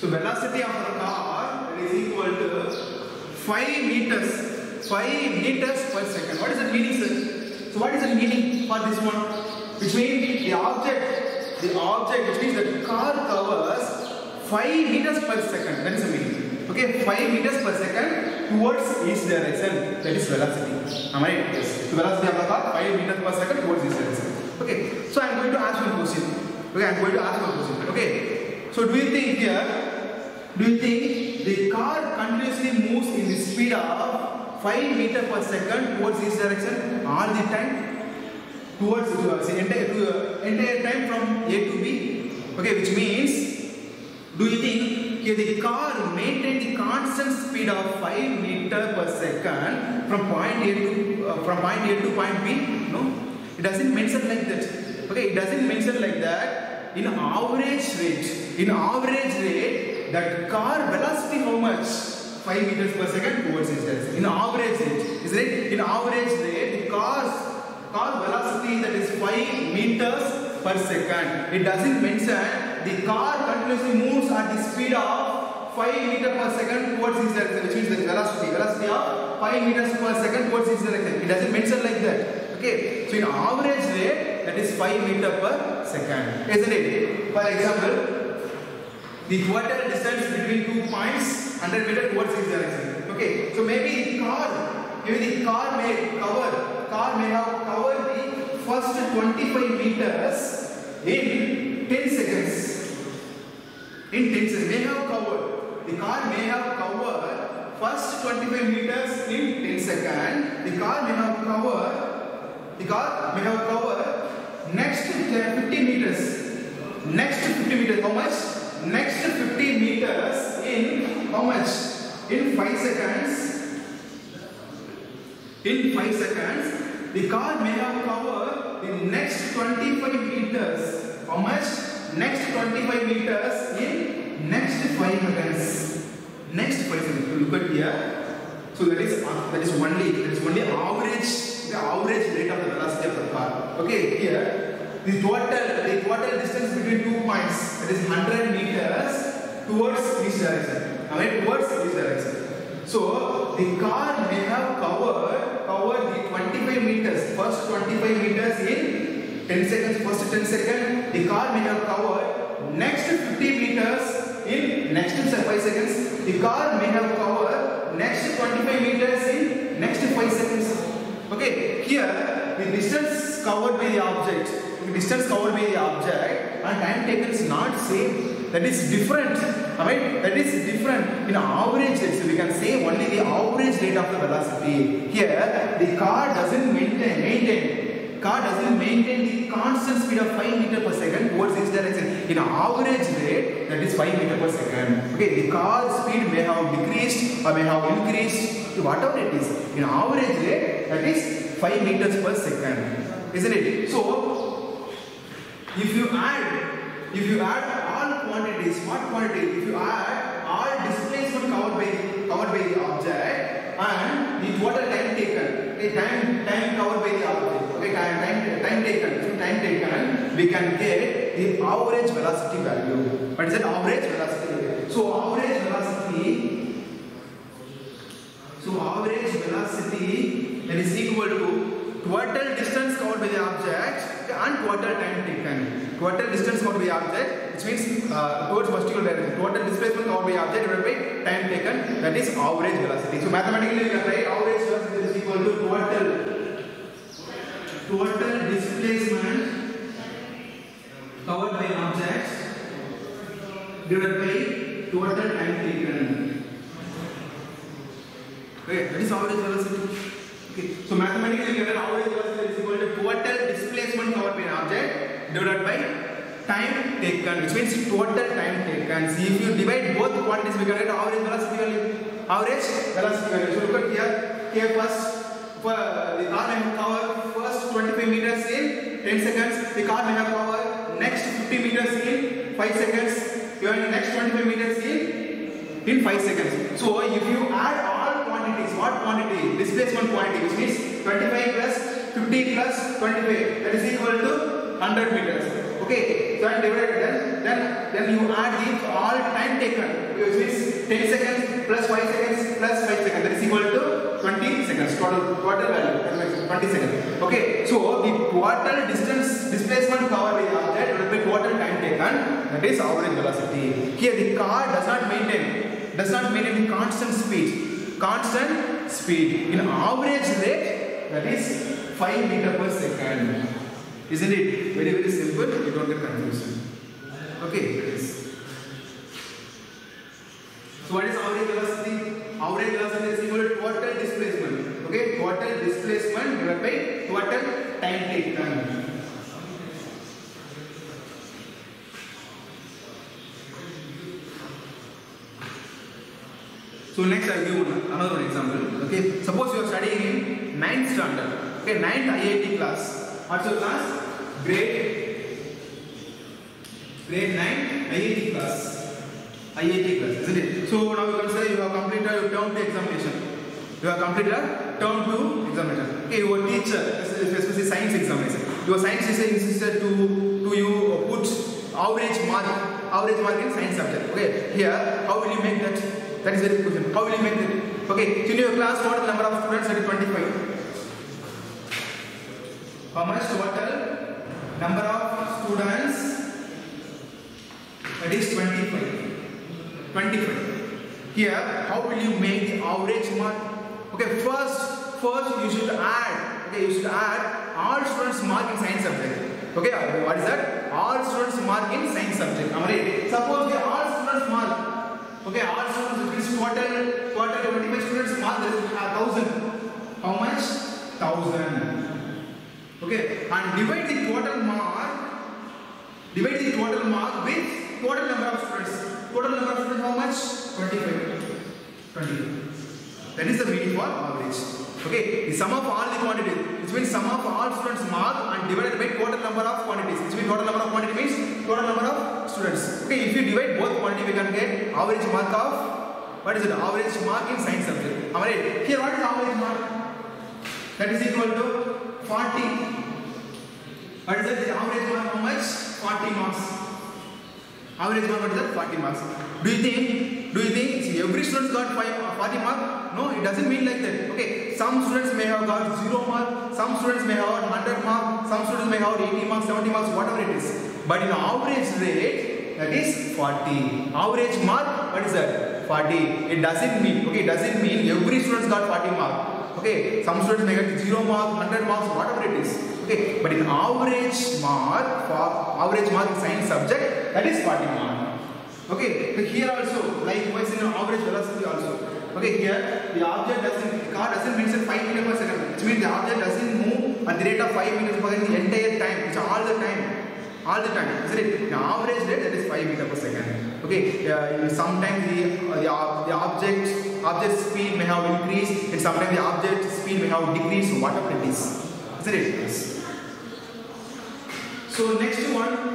velocity of the car is equal to 5 meters. 5 meters per second. What is the meaning, sir? So, what is the meaning for this one? Which means the object which means the car covers 5 meters per second. That is the meaning. Okay, 5 meters per second towards each direction. That is velocity. Am I right? Yes. So velocity of the car 5 meters per second towards each direction. Okay. So I am going to ask one question. Okay, I am going to ask one question. Okay. So do you think the car continuously moves in the speed of 5 meters per second towards each direction all the time? Towards entire time from A to B. Okay, which means, do you think the car maintain the constant speed of 5 meters per second from point A to point B? No, it doesn't mention like that. Okay, it doesn't mention like that. In average rate, that car velocity how much? 5 meters per second towards each direction. In average rate, is it? In average rate, the car velocity that is 5 meters per second. It doesn't mention the car continuously moves at the speed of 5 meters per second towards each direction, which means the velocity of 5 meters per second towards each direction. It doesn't mention like that. Okay, so in average rate that is 5 meters per second, isn't it? For example, the total distance between 2 points 100 meters towards each direction. Okay, so maybe the car may have covered the first 25 meters in 10 seconds. In 10 seconds, the car may have covered first 25 meters in 10 seconds. The car may have covered next 50 meters. Next 50 meters, how much? Next 50 meters in how much? In 5 seconds. In 5 seconds, the car may have covered the next 25 meters. How much? Next 25 meters in next 5 seconds. Next 5 seconds. Look at here. So that is only the average rate of the velocity of the car. Okay, here the total distance between 2 points, that is 100 meters towards each direction. Alright, towards each direction. So the car may have covered the 25 meters, first 25 meters in 10 seconds, first 10 seconds. The car may have covered next 50 meters in next 5 seconds. The car may have covered next 25 meters in next 5 seconds. Okay, here the distance covered by the object, and time taken is not same. That is different. Alright, that is different. In average rate, so we can say only the average rate of the velocity. Here, the car doesn't maintain the constant speed of 5 meters per second towards each direction. In average rate, that is 5 meters per second. Okay, the car speed may have decreased or may have increased to whatever it is. In average rate, that is 5 meters per second. Isn't it? So, if you add all quantities, what quantity? If you add all displacement covered by the object and the total time taken, okay, time covered by the object, okay, time taken, we can get the average velocity value. What is that average velocity value? So average velocity that is equal to total distance covered by the object and total time taken. Total distance covered by the object, which means towards vertical direction. Total displacement covered by the object divided by time taken, that is average velocity. So mathematically we can write average velocity is equal to total displacement covered by an object divided by total time taken. Okay, that is average velocity. Okay, so mathematically we can write average velocity is equal to total displacement covered by an object divided by time taken, which means total time taken. See, if you divide both quantities, we can get average velocity value. Average velocity value. So look at here. Here first, the car may have covered first 25 meters in 10 seconds. The car may have covered next 50 meters in 5 seconds. You are next 25 meters in 5 seconds. So if you add all quantities, what quantity? Displacement quantity, which means 25 plus 50 plus 25. That is equal to 100 meters. Okay, so and divided then you add the all time taken, which is 10 seconds plus 5 seconds plus 5 seconds, that is equal to 20 seconds, total value, 20 seconds. Okay, so the total displacement covered by the object will be total time taken, that is average velocity. Here the car does not maintain the constant speed in average rate, that is 5 meters per second. Isn't it very simple? You don't get confused. Okay. Yes. So what is average velocity? Average velocity is equal to total displacement. Okay, total displacement divided by total time taken. So next I will give another example. Okay, suppose you are studying in 9th standard. Okay, 9th IIT class. What's your class? Grade 9 IIT class, isn't it? So now you can say you have completed your term 2 examination. Okay, your teacher, especially science examination, your science teacher insisted to you put average mark in science subject. Okay, here how will you make that? That is very good question. How will you make that? Okay, so in your class, total number of students that is 25. How much total number of students? That is 25. Here, how will you make the average mark? Okay, first you should add. Okay, you should add all students mark in science subject. Okay, what is that? All students mark in science subject. Alright. Suppose the all students mark. Okay, all students, which is total 25 students mark, there is 1000. How much? 1000. Okay, and divide the total mark with total number of students. Total number of students how much? 25. That is the meaning for average. Okay, the sum of all the quantities, which means sum of all students mark and divided by total number of quantities, which means total number of quantity means total number of students. Okay, if you divide both quantity, we can get average mark of, what is it? Average mark in science subject. Alright, here what is average mark? That is equal to 40. What is that? The average mark how much? 40 marks. Average mark what is that? 40 marks. Do you think see, every student got 40 marks? No, it doesn't mean like that. Okay, some students may have got 0 marks, some students may have 100 marks, some students may have 80 marks, 70 marks, whatever it is. But in average rate, that is 40. Average mark, what is that? 40. It doesn't mean every student got 40 marks. Okay, some students may get 0 marks, 100 marks, whatever it is. Okay, but in average mark in science subject, that is 40 marks. Okay, but here also, likewise in average velocity also. Okay, here the car doesn't mention 5 meters per second, which means the object doesn't move at the rate of 5 meters per second the entire time. It's all the time, isn't it? The average rate, that is 5 meters per second. Okay, sometimes the object speed may have increased, and sometimes the object speed may have decreased, whatever it is. Isn't it? Yes. So next one.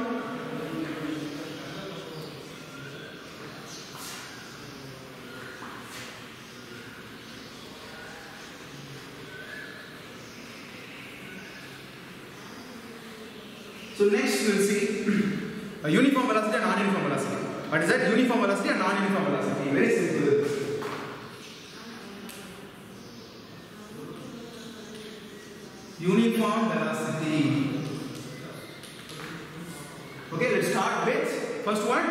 So next we will see a uniform velocity and non-uniform velocity. What is that? Uniform velocity and non-uniform velocity. Very simple. Uniform velocity. Okay, let's start with first one,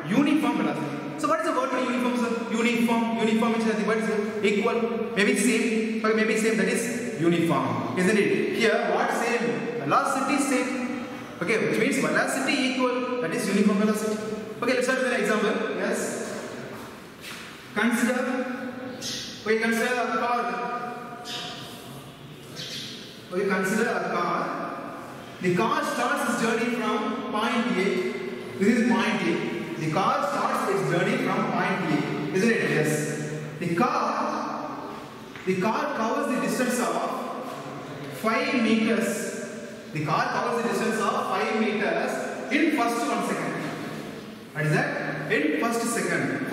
uniform velocity. So what is the word for uniform, sir? Uniform means nothing but equal, maybe same, okay, maybe same, that is uniform, isn't it? Here, what same? Velocity same. Okay, which means velocity equal, that is uniform velocity. Okay, let's start with an example. Yes. Consider a car. Okay, consider a car. The car starts its journey from point A. This is point A. The car starts its journey from point A, isn't it? Yes. The car covers the distance of 5 meters. The car covers the distance of 5 meters in first 1 second. What is that? In first second,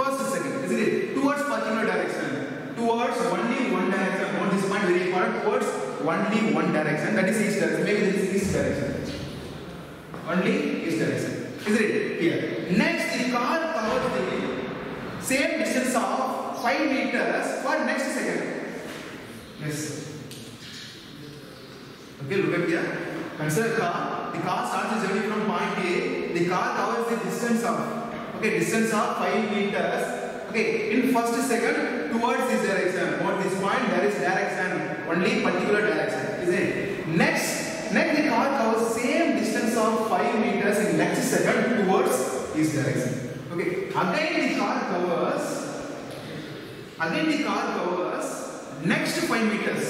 isn't it? Towards particular direction. Towards only one direction. Note this point, very important. Towards only one direction. That is east direction. Maybe this is east direction. Only east direction. Isn't it? Here. Next, the car covers the same distance of 5 meters for next second. Yes. Okay, look at here. Consider a car. The car starts its journey from point A. The car covers the distance of 5 meters. Okay, in first second towards this direction. What this point? There is direction. Only particular direction. Isn't it? Next the car covers same distance of 5 meters in next second towards this direction. Okay. Again the car covers next 5 meters.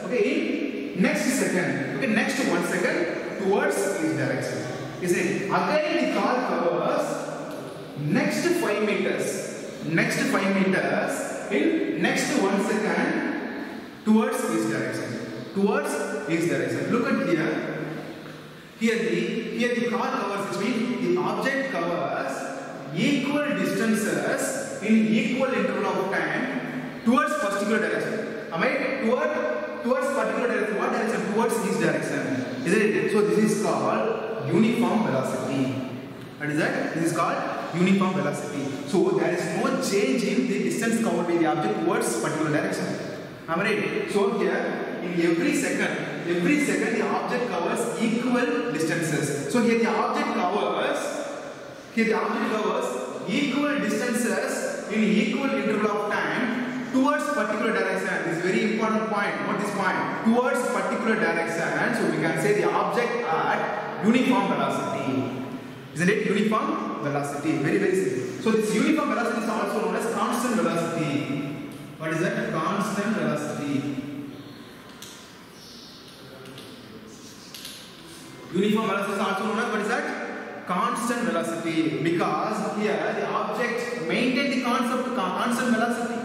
Okay, in next second. Okay, next 1 second towards this direction. Isn't it? Again the car covers next 5 meters in next 1 second towards this direction. Look at here. Here the car covers, which means the object covers equal distances in equal interval of time towards particular direction. Am I? Towards particular direction. What direction? Towards this direction. Isn't it? So this is called uniform velocity. What is that? This is called uniform velocity. So there is no change in the distance covered by the object towards particular direction. Am I right? So here, in every second the object covers equal distances. So here the object covers equal distances in equal interval of time towards particular direction. This is very important point. What is point? Towards particular direction. So we can say the object at uniform velocity. Isn't it? Uniform velocity. Very, very simple. So this uniform velocity is also known as constant velocity. What is that? Constant velocity. Uniform velocity is also known as, what is that? Constant velocity. Because here the object maintains the constant velocity.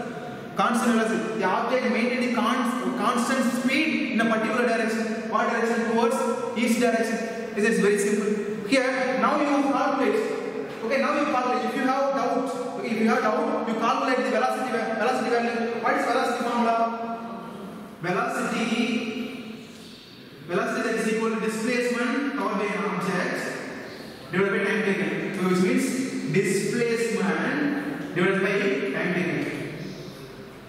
The object maintains the constant speed in a particular direction. What direction? Towards east direction. This is very simple. Here, now you calculate. Okay, now you calculate. If you have doubt, you calculate the velocity value. What is velocity formula? Velocity that is equal to displacement covered by an object divided by time taken. So which means displacement divided by time taken.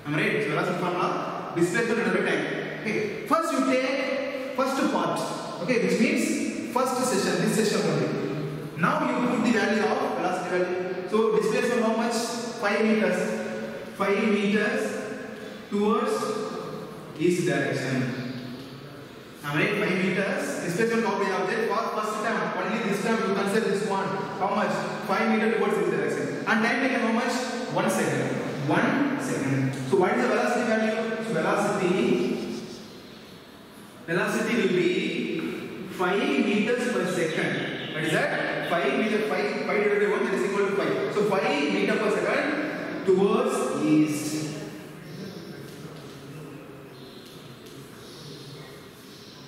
Am I right? So velocity formula, displacement divided by time. Okay. First you take first part. Okay, which means first session, this session only. Now you put the value of velocity value. So displacement how much? 5 meters. 5 meters towards east direction. Am I right? 5 meters. Displacement of the object for first time. Only this time you consider this one. How much? 5 meters towards this direction. And time taken how much? 1 second. 1 second. So what is the velocity value? So velocity will be 5 meters per second. What is that? 5 meters. 5 divided by 1, that is equal to 5. So 5 meters per second towards east.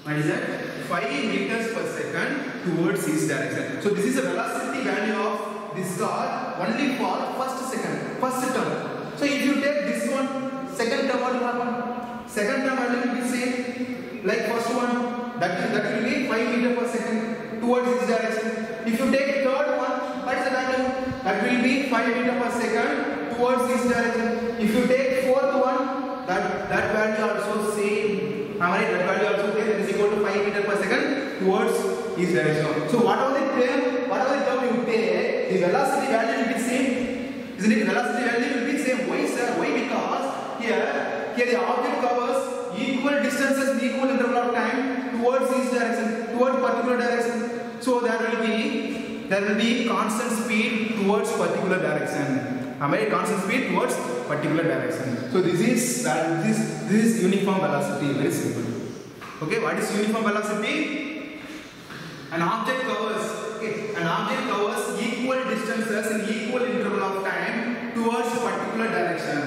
What is that? 5 meters per second towards east direction. So this is the velocity value of this car only for first term. So if you take this one, second term, what will happen? Second term value will be same like first one. That will be 5 meters per second towards this direction. If you take third one, what is the value? That will be 5 meter per second towards this direction. If you take fourth one, that value also same. Alright, that value also same. That is equal to 5 meter per second towards this direction. So whatever the term you take, the velocity value will be same. Isn't it? Velocity value will be same. Why, sir? Why? Because here the object covers equal distances in equal interval of time towards each direction, towards particular direction. So there will be constant speed towards particular direction. Constant speed towards particular direction. So this is uniform velocity. Very simple. Okay, what is uniform velocity? An object covers equal distances in equal interval of time towards a particular direction.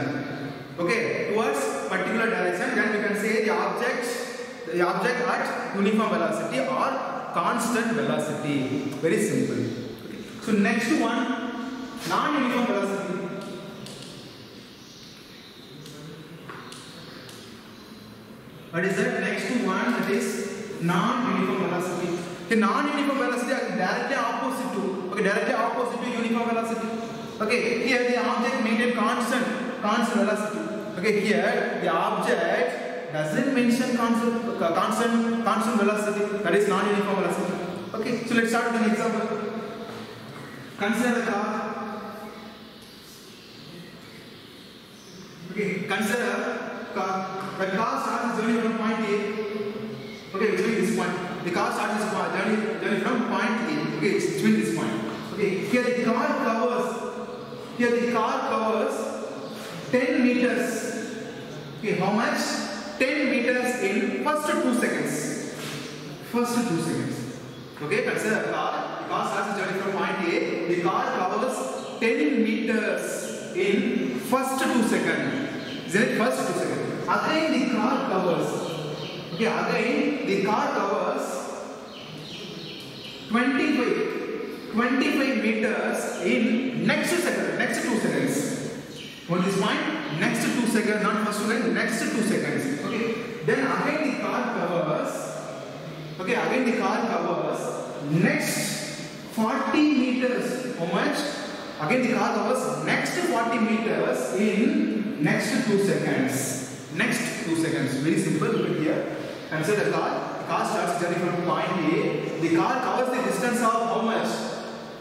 Okay, towards particular direction, then we can say the object at uniform velocity or constant velocity. Very simple. Okay. So next one, non-uniform velocity. What is that? Next one, that is non-uniform velocity. The non-uniform velocity is directly opposite to uniform velocity. Okay, here the object maintains constant velocity. Okay, here the object doesn't mention constant velocity. That is non-uniform velocity. Okay, so let's start with an example. Consider a car. Okay, consider a car. The car starts its journey from point A. Okay, which means this point. The car starts its journey from point A. Okay, which means this point. Okay, here the car covers 10 meters. Okay, how much? 10 meters in first 2 seconds. Okay, consider a car. The car starts its journey from point A. The car covers 10 meters in first 2 seconds. Is it first 2 seconds? Again the car covers 25 meters in next 2 seconds. On this point, next 2 seconds, not first 2 seconds, next 2 seconds. Okay. Then again the car covers next 40 meters. How much? Again the car covers next 40 meters in next 2 seconds. Very simple. Look at here. Consider the car starts journey from point A. The car covers the distance of how much?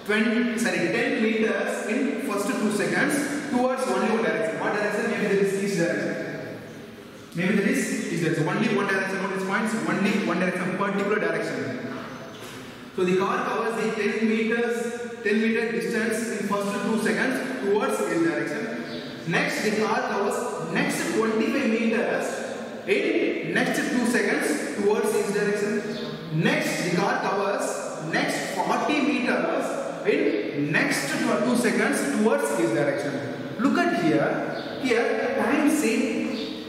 10 meters in first 2 seconds towards only one direction. What direction? Maybe there is each direction. Only one direction on this point. Only one direction, particular direction. So the car covers the 10 meter distance in first 2 seconds towards each direction. Next, the car covers next 25 meters in next 2 seconds towards each direction. Next, the car covers next 40 meters in next 2 seconds towards each direction. Look at here. Here, time same.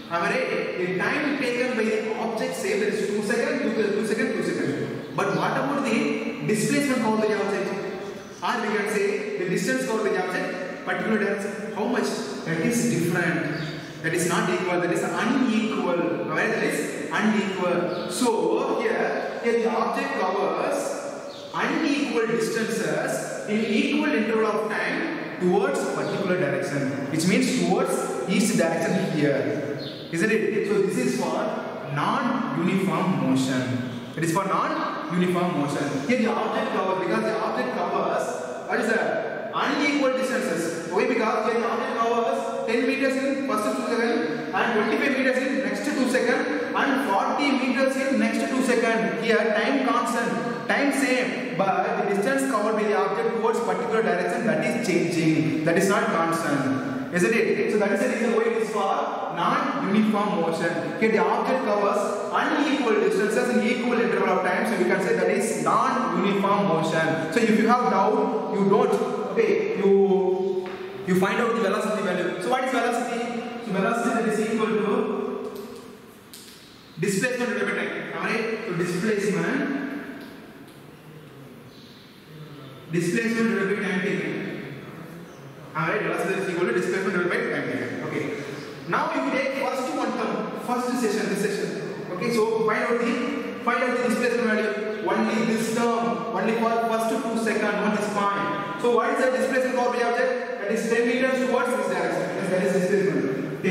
The time taken by the object same. That is 2 seconds, 2 seconds. But what about the displacement covered by the object? Or we can say the distance covered by the object, particular direction. How much? That is different. That is not equal. That is unequal. That is unequal. So here the object covers unequal distances in equal interval of time towards particular direction, which means towards each direction here. Isn't it? So this is for non-uniform motion. It is for non-uniform motion. Here the object covers, because the object covers, what is that? Unequal distances. Why? Because here the object covers 10 meters in first 2 seconds and 25 meters in next 2 seconds and 40 meters in next 2 seconds. Here time constant, time same, but the distance covered by the object towards particular direction, that is changing. That is not constant. Isn't it? So that is the reason why it is for non-uniform motion. Here the object covers unequal distances in equal interval of time, so we can say that is non-uniform motion. So if you have doubt, you don't. Okay, you find out the velocity value. So what is velocity? So velocity that is equal to displacement divided by time. Alright? So displacement divided by time taken. Alright, velocity is equal to displacement divided by time taken. Okay. Now you take first one term, this session. Okay, so find out the displacement value. only this term, only for first 2 seconds, what is fine. So what is the displacement of the object? That is 10 meters towards this direction. Yes, that is displacement.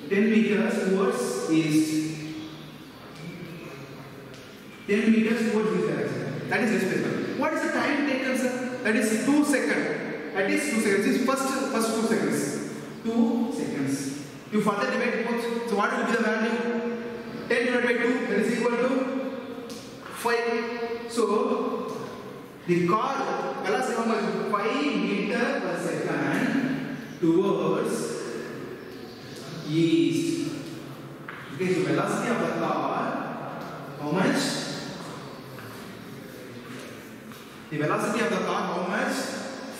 10 meters towards east. 10 meters towards this direction. That is displacement. What is the time taken, sir? That is 2 seconds. That is 2 seconds. This is first 2 seconds. 2 seconds. You further divide both. So what will be the value? 10 divided by 2, that is equal to 5. So the car velocity how much? 5 meter per second towards east. Okay, so velocity of the car, how much? The velocity of the car, how much?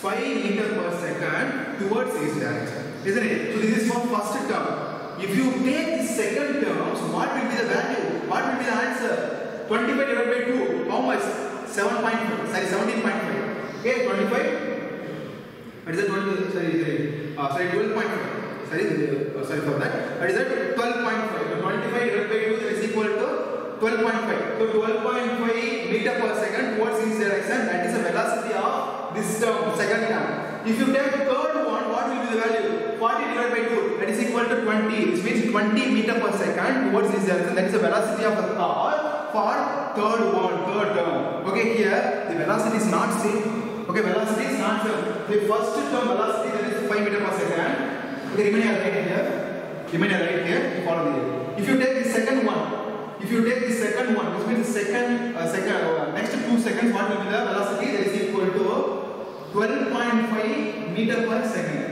5 meter per second towards east direction. Isn't it? So this is for first term. If you take the second term, so what will be the value? What will be the answer? 25 divided by 2. How much? 7.5. Sorry, 17.5. Okay, 25. What is that? 12.5. Sorry for that. What is that? 12.5. So 25 divided by 2 that is equal to 12.5. So 12.5 meter per second towards each direction. That is the velocity of this term, second term. If you take third one, what will be the value? 40 divided by 2, that is equal to 20, which means 20 meter per second towards this direction. That is the velocity of the car for third term. Okay, here the velocity is not same. Okay, velocity is not same. The first term velocity, that is 5 meter per second. Okay, remain right here. Follow me. If you take the second one, which means the next 2 seconds, what will be the velocity? That is equal to 12.5 meter per second.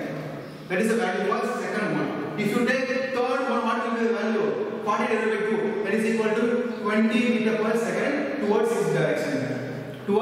That is the value for second one. If you take the third one, what will be the value? 40 divided by 2. That is equal to 20 meter per second towards this direction. So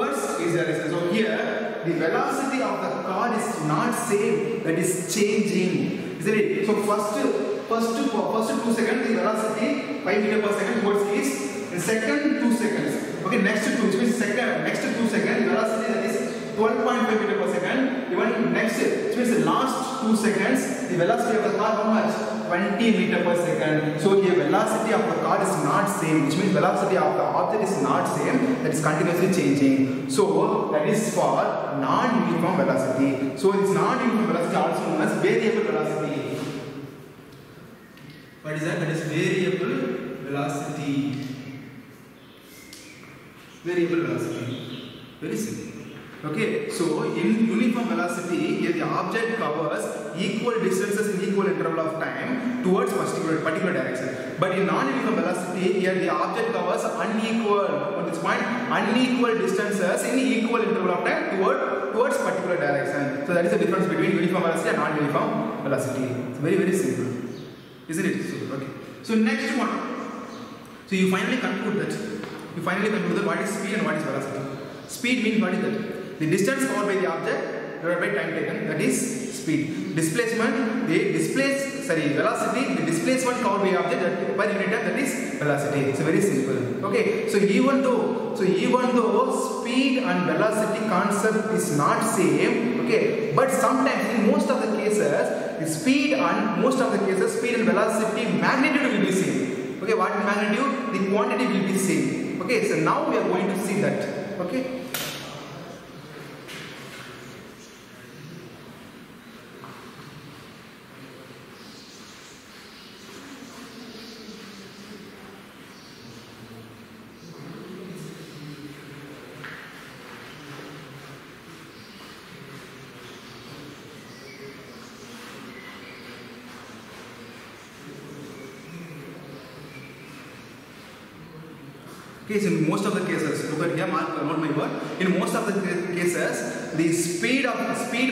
here, the velocity of the car is not same. That is changing. Isn't it? So first 2 seconds, the velocity 5 meter per second towards east. And second 2 seconds. Okay, next 2, which means next 2 seconds, velocity that is 12.5 meter per second. Even next, which means the last 2 seconds, the velocity of the car how much? 20 meter per second. So here velocity of the car is not same, which means velocity of the object is not same. That is continuously changing. So that is for non-uniform velocity. So this non-uniform velocity also known as variable velocity. What is that? That is variable velocity. Variable velocity. Very simple. Okay, so in uniform velocity, here the object covers equal distances in equal interval of time towards particular direction. But in non-uniform velocity, here the object covers unequal distances in equal interval of time towards particular direction. So that is the difference between uniform velocity and non-uniform velocity. It's very, very simple, isn't it? Okay. So next one. So you finally conclude that what is speed and what is velocity. Speed means what is that? The distance covered by the object divided by time taken, that is speed. Displacement, velocity, the displacement covered by the object by unit time, that is velocity. It's very simple. Okay, so even though speed and velocity concept is not same, okay, but sometimes in most of the cases, speed and velocity magnitude will be same. Okay, what magnitude? The quantity will be same. Okay, so now we are going to see that. Okay. Okay, so in most of the cases, look at here, note my word. In most of the cases, the speed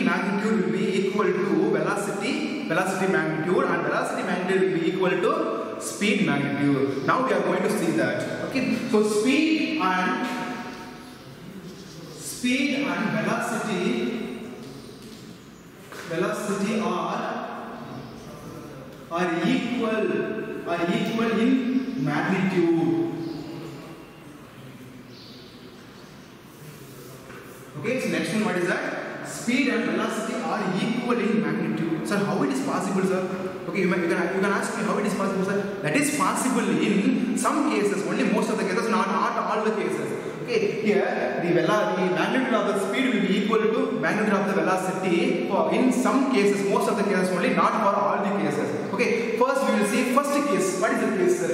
magnitude will be equal to velocity magnitude, and velocity magnitude will be equal to speed magnitude. Now we are going to see that. Okay, so speed and velocity are equal in magnitude. Okay, so next one, what is that? Speed and velocity are equal in magnitude. Sir, how it is possible, sir? Okay, you can ask me how it is possible, sir. That is possible in some cases, only most of the cases, not all the cases. Okay, here the magnitude of the speed will be equal to magnitude of the velocity in some cases, most of the cases only, not for all the cases. Okay, first we will see first case. What is the case, sir?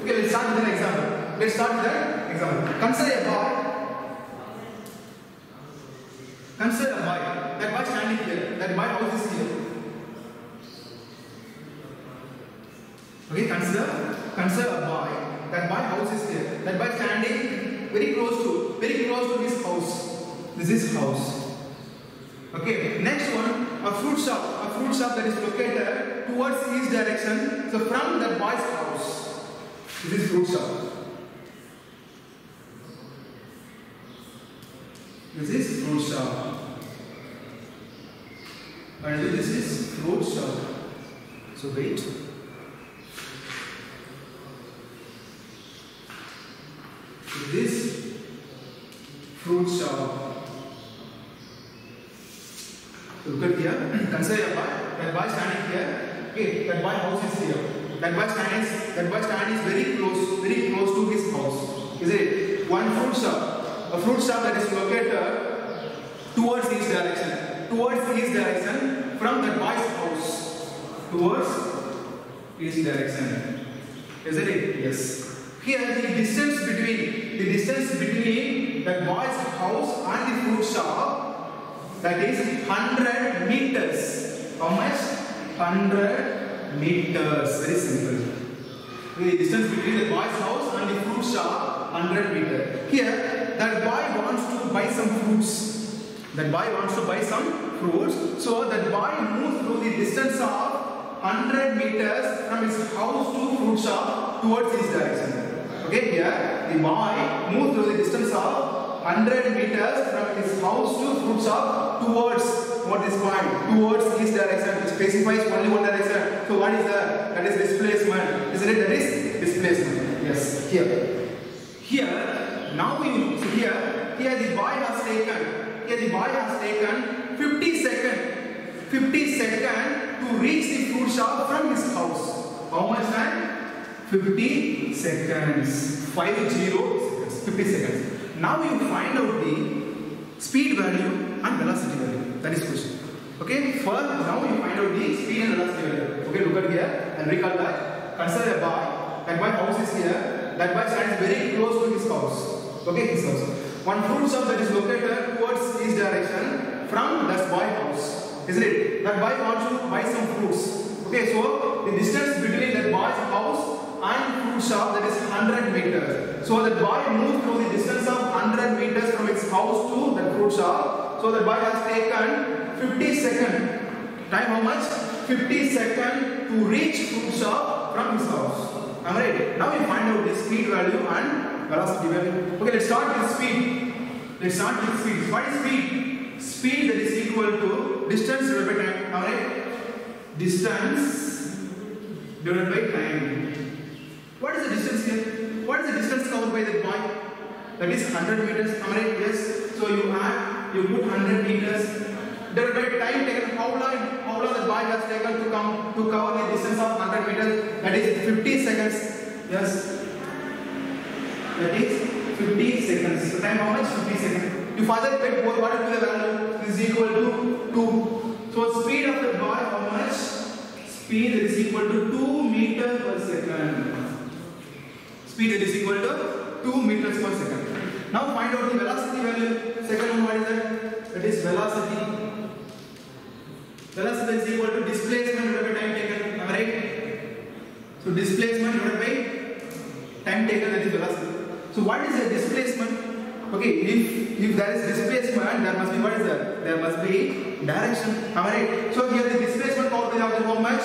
Okay, let's start with an example. Let's start with an example. Consider a boy. Consider a boy. That boy standing here. That boy house is here. Okay, consider a boy. That boy house is here. That boy standing very close to his house. This is house. Okay, next one, a fruit shop that is located towards east direction. So from that boy's house, this is fruit shop. This is fruit shop. And this is fruit shop. So wait. This fruit shop. So look at here. Consider a boy. That boy standing here. Okay, that boy house is here. That boy stand is very close to his house. Is it? One fruit shop. A fruit shop that is located towards east direction. From that boy's house. Towards east direction. Isn't it? Yes. Here the distance between that boy's house and the fruit shop, that is 100 meters. How much? 100 meters. Very simple. The distance between the boy's house and the fruit shop, 100 meters. Here that boy wants to buy some fruits. So that boy moves through the distance of 100 meters from his house to fruit shop towards east direction. Okay, here the boy moves through the distance of 100 meters from his house to fruit shop towards what is point? Towards east direction, which specifies only one direction. So what is that? That is displacement. Isn't it? That is displacement. Yes. Here now we see here the boy has taken 50 seconds to reach the fruit shop from his house. How much time? 50 seconds. 50 seconds. Now you find out the speed value and velocity value. That is question. Okay, first now you find out the speed and velocity value. Okay, look at here and recall that. Consider a boy. That boy house is here. That boy stands very close to his house. Okay, his house. One fruit shop that is located towards east direction from that boy house. Isn't it? That boy wants to buy some fruits. Okay, so the distance between that boy's house and fruit shop, that is 100 meters. So that boy moves through the distance of 100 meters from his house to that fruit shop. So that boy has taken 50 seconds. Time how much? 50 seconds to reach fruit shop from his house. Am I right? Now we find out the speed value and velocity value. Okay, let's start with speed. What is speed? Speed that is equal to distance divided by time. Am I right? Distance divided by time. What is the distance here? What is the distance covered by that boy? That is 100 meters. Am I right? Yes. So you put 100 meters. Divided by time taken. How long the boy has taken to cover the distance of 100 meters? That is 50 seconds. Yes. That is 50 seconds. So time how much? 50 seconds. You further get what will be the value? Is equal to 2. So speed of the boy how much? Speed is equal to 2 meters per second. Speed is equal to 2 meters per second. Now find out the velocity value. Second one, what is that? That is velocity. Velocity is equal to displacement divided by time taken. Am I right? So displacement divided by time taken, that is velocity. So what is the displacement? Okay, if there is displacement, there must be what is that? There must be direction. Am I right? So here the displacement of how much?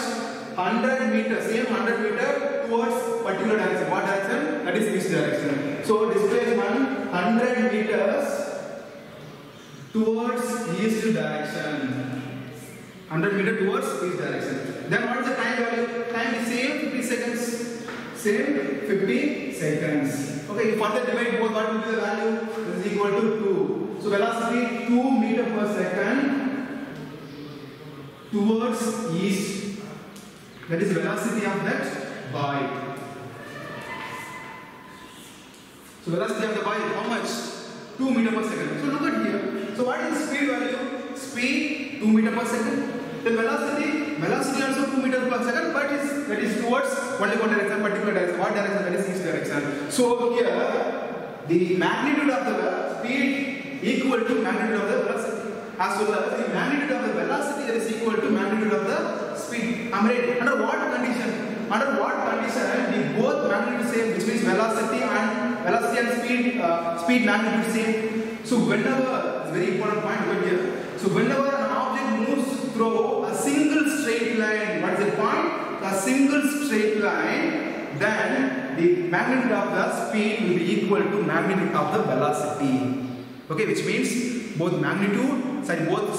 100 meters. Same 100 meters towards particular direction. What direction? That is east direction. So displacement 100 meters towards east direction. 100 meters towards east direction. Then what is the time value? Time is same 50 seconds. Same 50 seconds. Okay, you further divide both, what will be the value? This is equal to 2. So velocity 2 meters per second towards east. That is velocity of that boy. So velocity of the boy, how much? 2 meters per second. So look at here. So what is the speed value? Speed 2 meters per second. Then velocity also 2 meters per second, but that is towards only one direction, particular direction. What direction? That is each direction. So here the magnitude of the speed equal to magnitude of the velocity, as well as the magnitude of the velocity that is equal to magnitude of the speed. Am I right? Under what condition? Under what condition the both magnitude same, which means velocity and speed magnitude same. So whenever, it's very important point over here. So whenever an object moves through a single straight line, what is the point? A single straight line, then the magnitude of the speed will be equal to magnitude of the velocity. Okay, which means both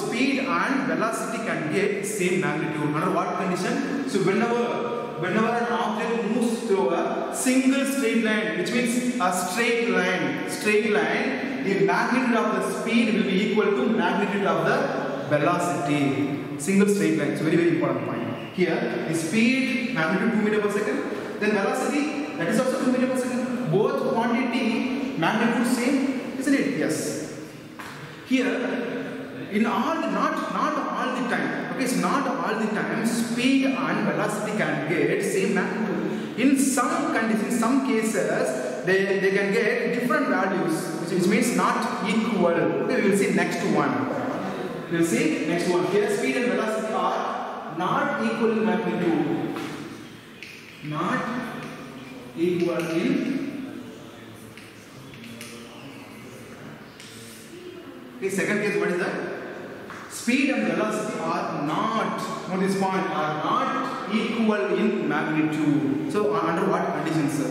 speed and velocity can get same magnitude. Under what condition? So whenever an object moves through a single straight line, which means a straight line, the magnitude of the speed will be equal to magnitude of the velocity. Single straight line. So very, very important point. Here, the speed magnitude 2 meters per second. Then velocity, that is also 2 meters per second. Both quantity magnitude same, isn't it? Yes. Here, in all, not all the time. Okay, it's not all the time. Speed and velocity can get same magnitude. In some conditions, some cases, they can get different values, which means not equal. Okay, we will see next one. We will see next one. Here, speed and velocity are not equal in magnitude. Not equal in. Okay, second case, what is that? Speed and velocity are not, note this point, are not equal in magnitude. So under what conditions, sir?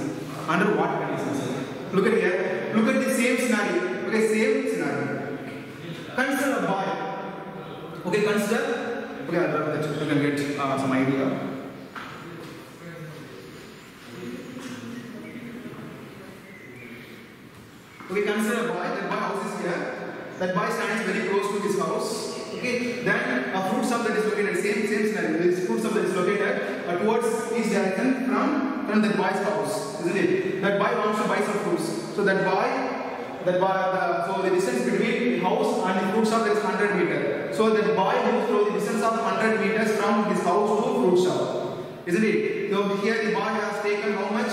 Under what conditions, sir? Look at here. Look at the same scenario. Okay, same scenario. Consider a boy. Okay, consider. Okay, I'll drop that. You can get some idea. Okay, consider a boy. That boy house is here. That boy stands very close to this house. Okay, then a fruit shop that is located, same scenario. This fruit shop that is located towards each direction from that boy's house, isn't it? That boy wants to buy some fruits. So so the distance between the house and the fruit shop is 100 meters. So that boy moves through the distance of 100 meters from his house to fruit shop, isn't it? So here the boy has taken how much?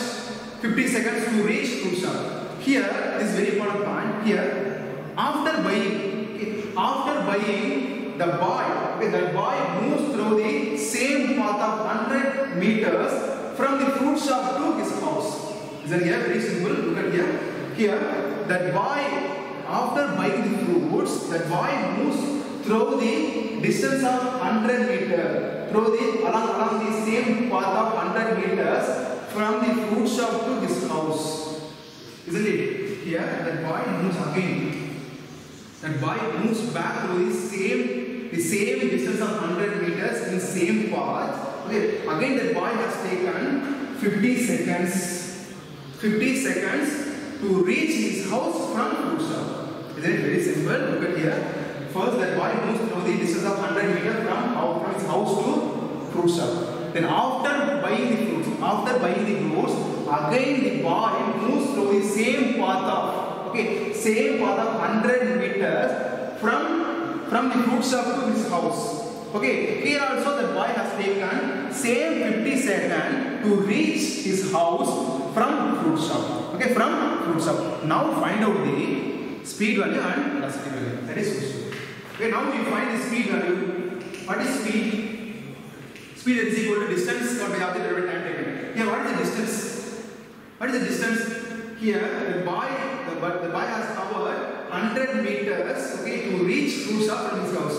50 seconds to reach fruit shop. Here, this is very important point. Here, after buying, the boy moves through the same path of 100 meters from the fruit shop to his house. Isn't here? Very simple. Look at here. Here, that boy, after buying the fruits, that boy moves through the distance of 100 meters, along the same path of 100 meters from the fruit shop to his house. Isn't it? Here, that boy moves again. That boy moves back to the same distance of 100 meters in same path. Okay. Again, that boy has taken 50 seconds to reach his house from fruit shop. Isn't it very simple? Look at here. First, that boy moves through the distance of 100 meters from his house to fruit shop. Then after buying the fruits, again the boy moves through the same path of 100 meters from the fruit shop to his house. Okay, here also the boy has taken same 50 seconds to reach his house from fruit shop. Okay, from fruit shop. Now find out the speed value and velocity value. That is question. Okay, now we find the speed value. What is speed? Speed is equal to distance covered by object divided by time taken. Here, what is the distance? Here, the boy has covered 100 meters, okay, to reach fruit shop from his house.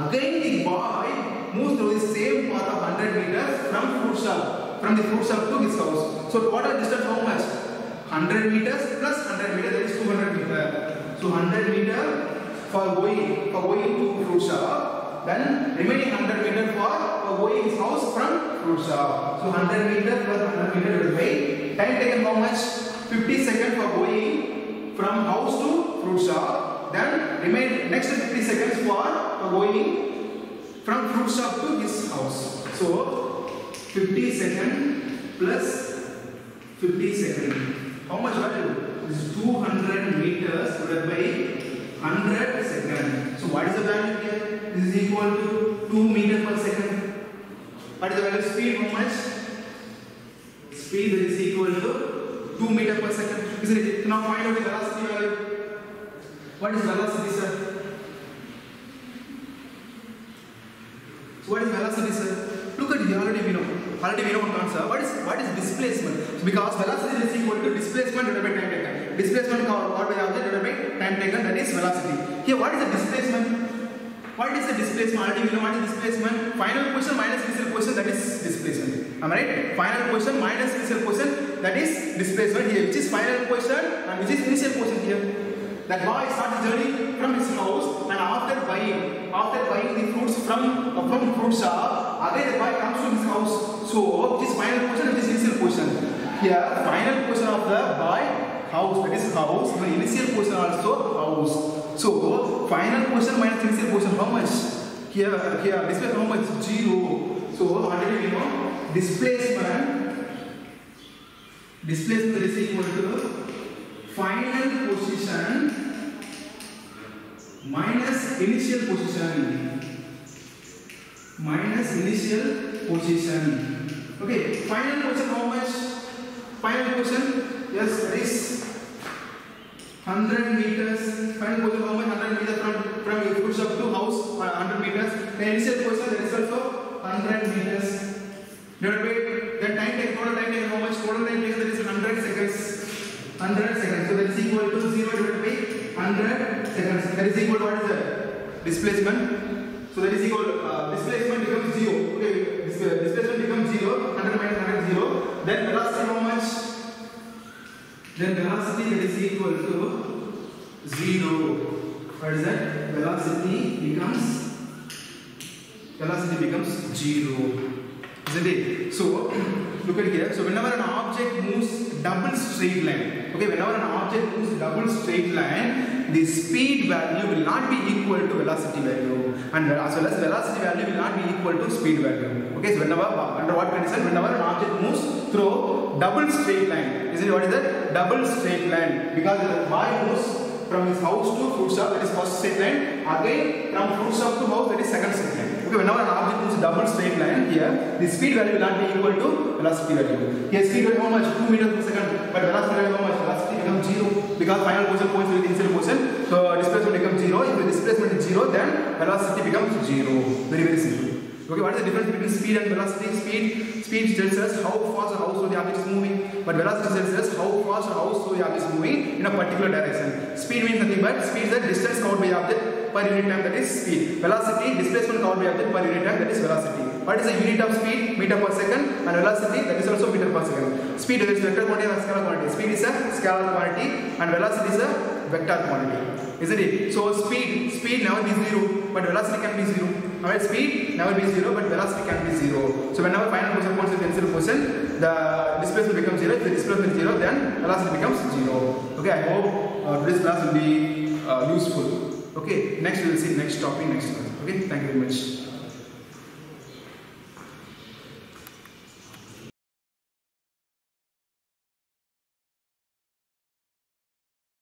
Again, the boy moves through the same path of 100 meters from the fruit shop to his house. So, total distance how much? 100 meters plus 100 meters, that is 200 meters. So, 100 meters for going to fruit shop. Then remaining 100 meters for going his house from fruit shop. So 100 meters plus 100 meters divided by time taken how much? 50 seconds for going from house to fruit shop. Then remain next 50 seconds for going from fruit shop to his house. So 50 second plus 50 second. How much value? This is 200 meters divided by 100 second. So what is the value here? This is equal to 2 meters per second. What is the value of speed? How much? Speed is equal to 2 meters per second. Isn't it? Now find out the velocity value. What is velocity, sir? So what is velocity, sir? Look at here, already we know one concept. What is displacement? So because velocity is equal to displacement divided by time taken. Displacement called by object divided by time taken, that is velocity. Here what is the displacement? What is the displacement? Already we know what is displacement. Final position minus initial position, that is displacement. Am I right? Final position minus initial position, that is displacement here, which is final position and which is initial position here. That boy starts the journey from his house, and after buying the fruits from fruit shop, again the boy comes to his house. So which is final position, which is initial position. Here final position of the boy house, that is house. The initial position also house. So final position minus initial position, how much? Here displacement how much? 0. So already we know displacement is equal to final position minus initial position. Okay, final position how much? Final position, yes, that is 100 meters. Final position how much? 100 meters from your foot shop to house, 100 meters. The initial position, that is also 100 meters. Divided by the time taken, total time taken how much? Total time taken, that is 100 seconds. 100 seconds. So that is equal to 0 divided by 100 seconds. That is equal to what is the displacement? So that is equal to displacement becomes 0. Okay, displacement becomes 0. 100 minus 100 0. Then velocity how much? Then velocity that is equal to 0. What is that? Velocity becomes 0. Isn't it? So look at here. So whenever an object moves double straight line, okay, whenever an object moves double straight line, the speed value will not be equal to velocity value, and as well as velocity value will not be equal to speed value. Okay, so whenever, under what condition? Whenever an object moves through double straight line, isn't it? What is that? Double straight line. Because the boy moves from his house to fruit shop, that is first straight line. Again from fruit shop to house, that is second straight line. Okay, whenever an object moves double straight line, here the speed value will not be equal to velocity value. Here speed value how much? 2 meters per second. But velocity value how much? Velocity becomes 0. Because final position coincides with initial position, so displacement becomes 0. If the displacement is 0, then velocity becomes 0. Very simple. Okay, what is the difference between speed and velocity? Speed tells us how fast or how slow the object is moving, but velocity tells us how fast or how slow the object is moving in a particular direction. Speed means nothing but speed is the distance covered by object per unit time, that is speed. Velocity, displacement covered by object per unit time, that is velocity. What is the unit of speed? Meter per second, and velocity, that is also meter per second. Speed is vector quantity or scalar quantity. Speed is a scalar quantity and velocity is a vector quantity. Isn't it? So speed never be 0, but velocity can be 0. Alright, speed never be 0, but velocity can be 0. So whenever final position points with initial position, the displacement becomes 0. If the displacement is 0, then velocity becomes 0. Okay, I hope today's class will be useful. Okay, next we will see next topic next class. Okay, thank you very much.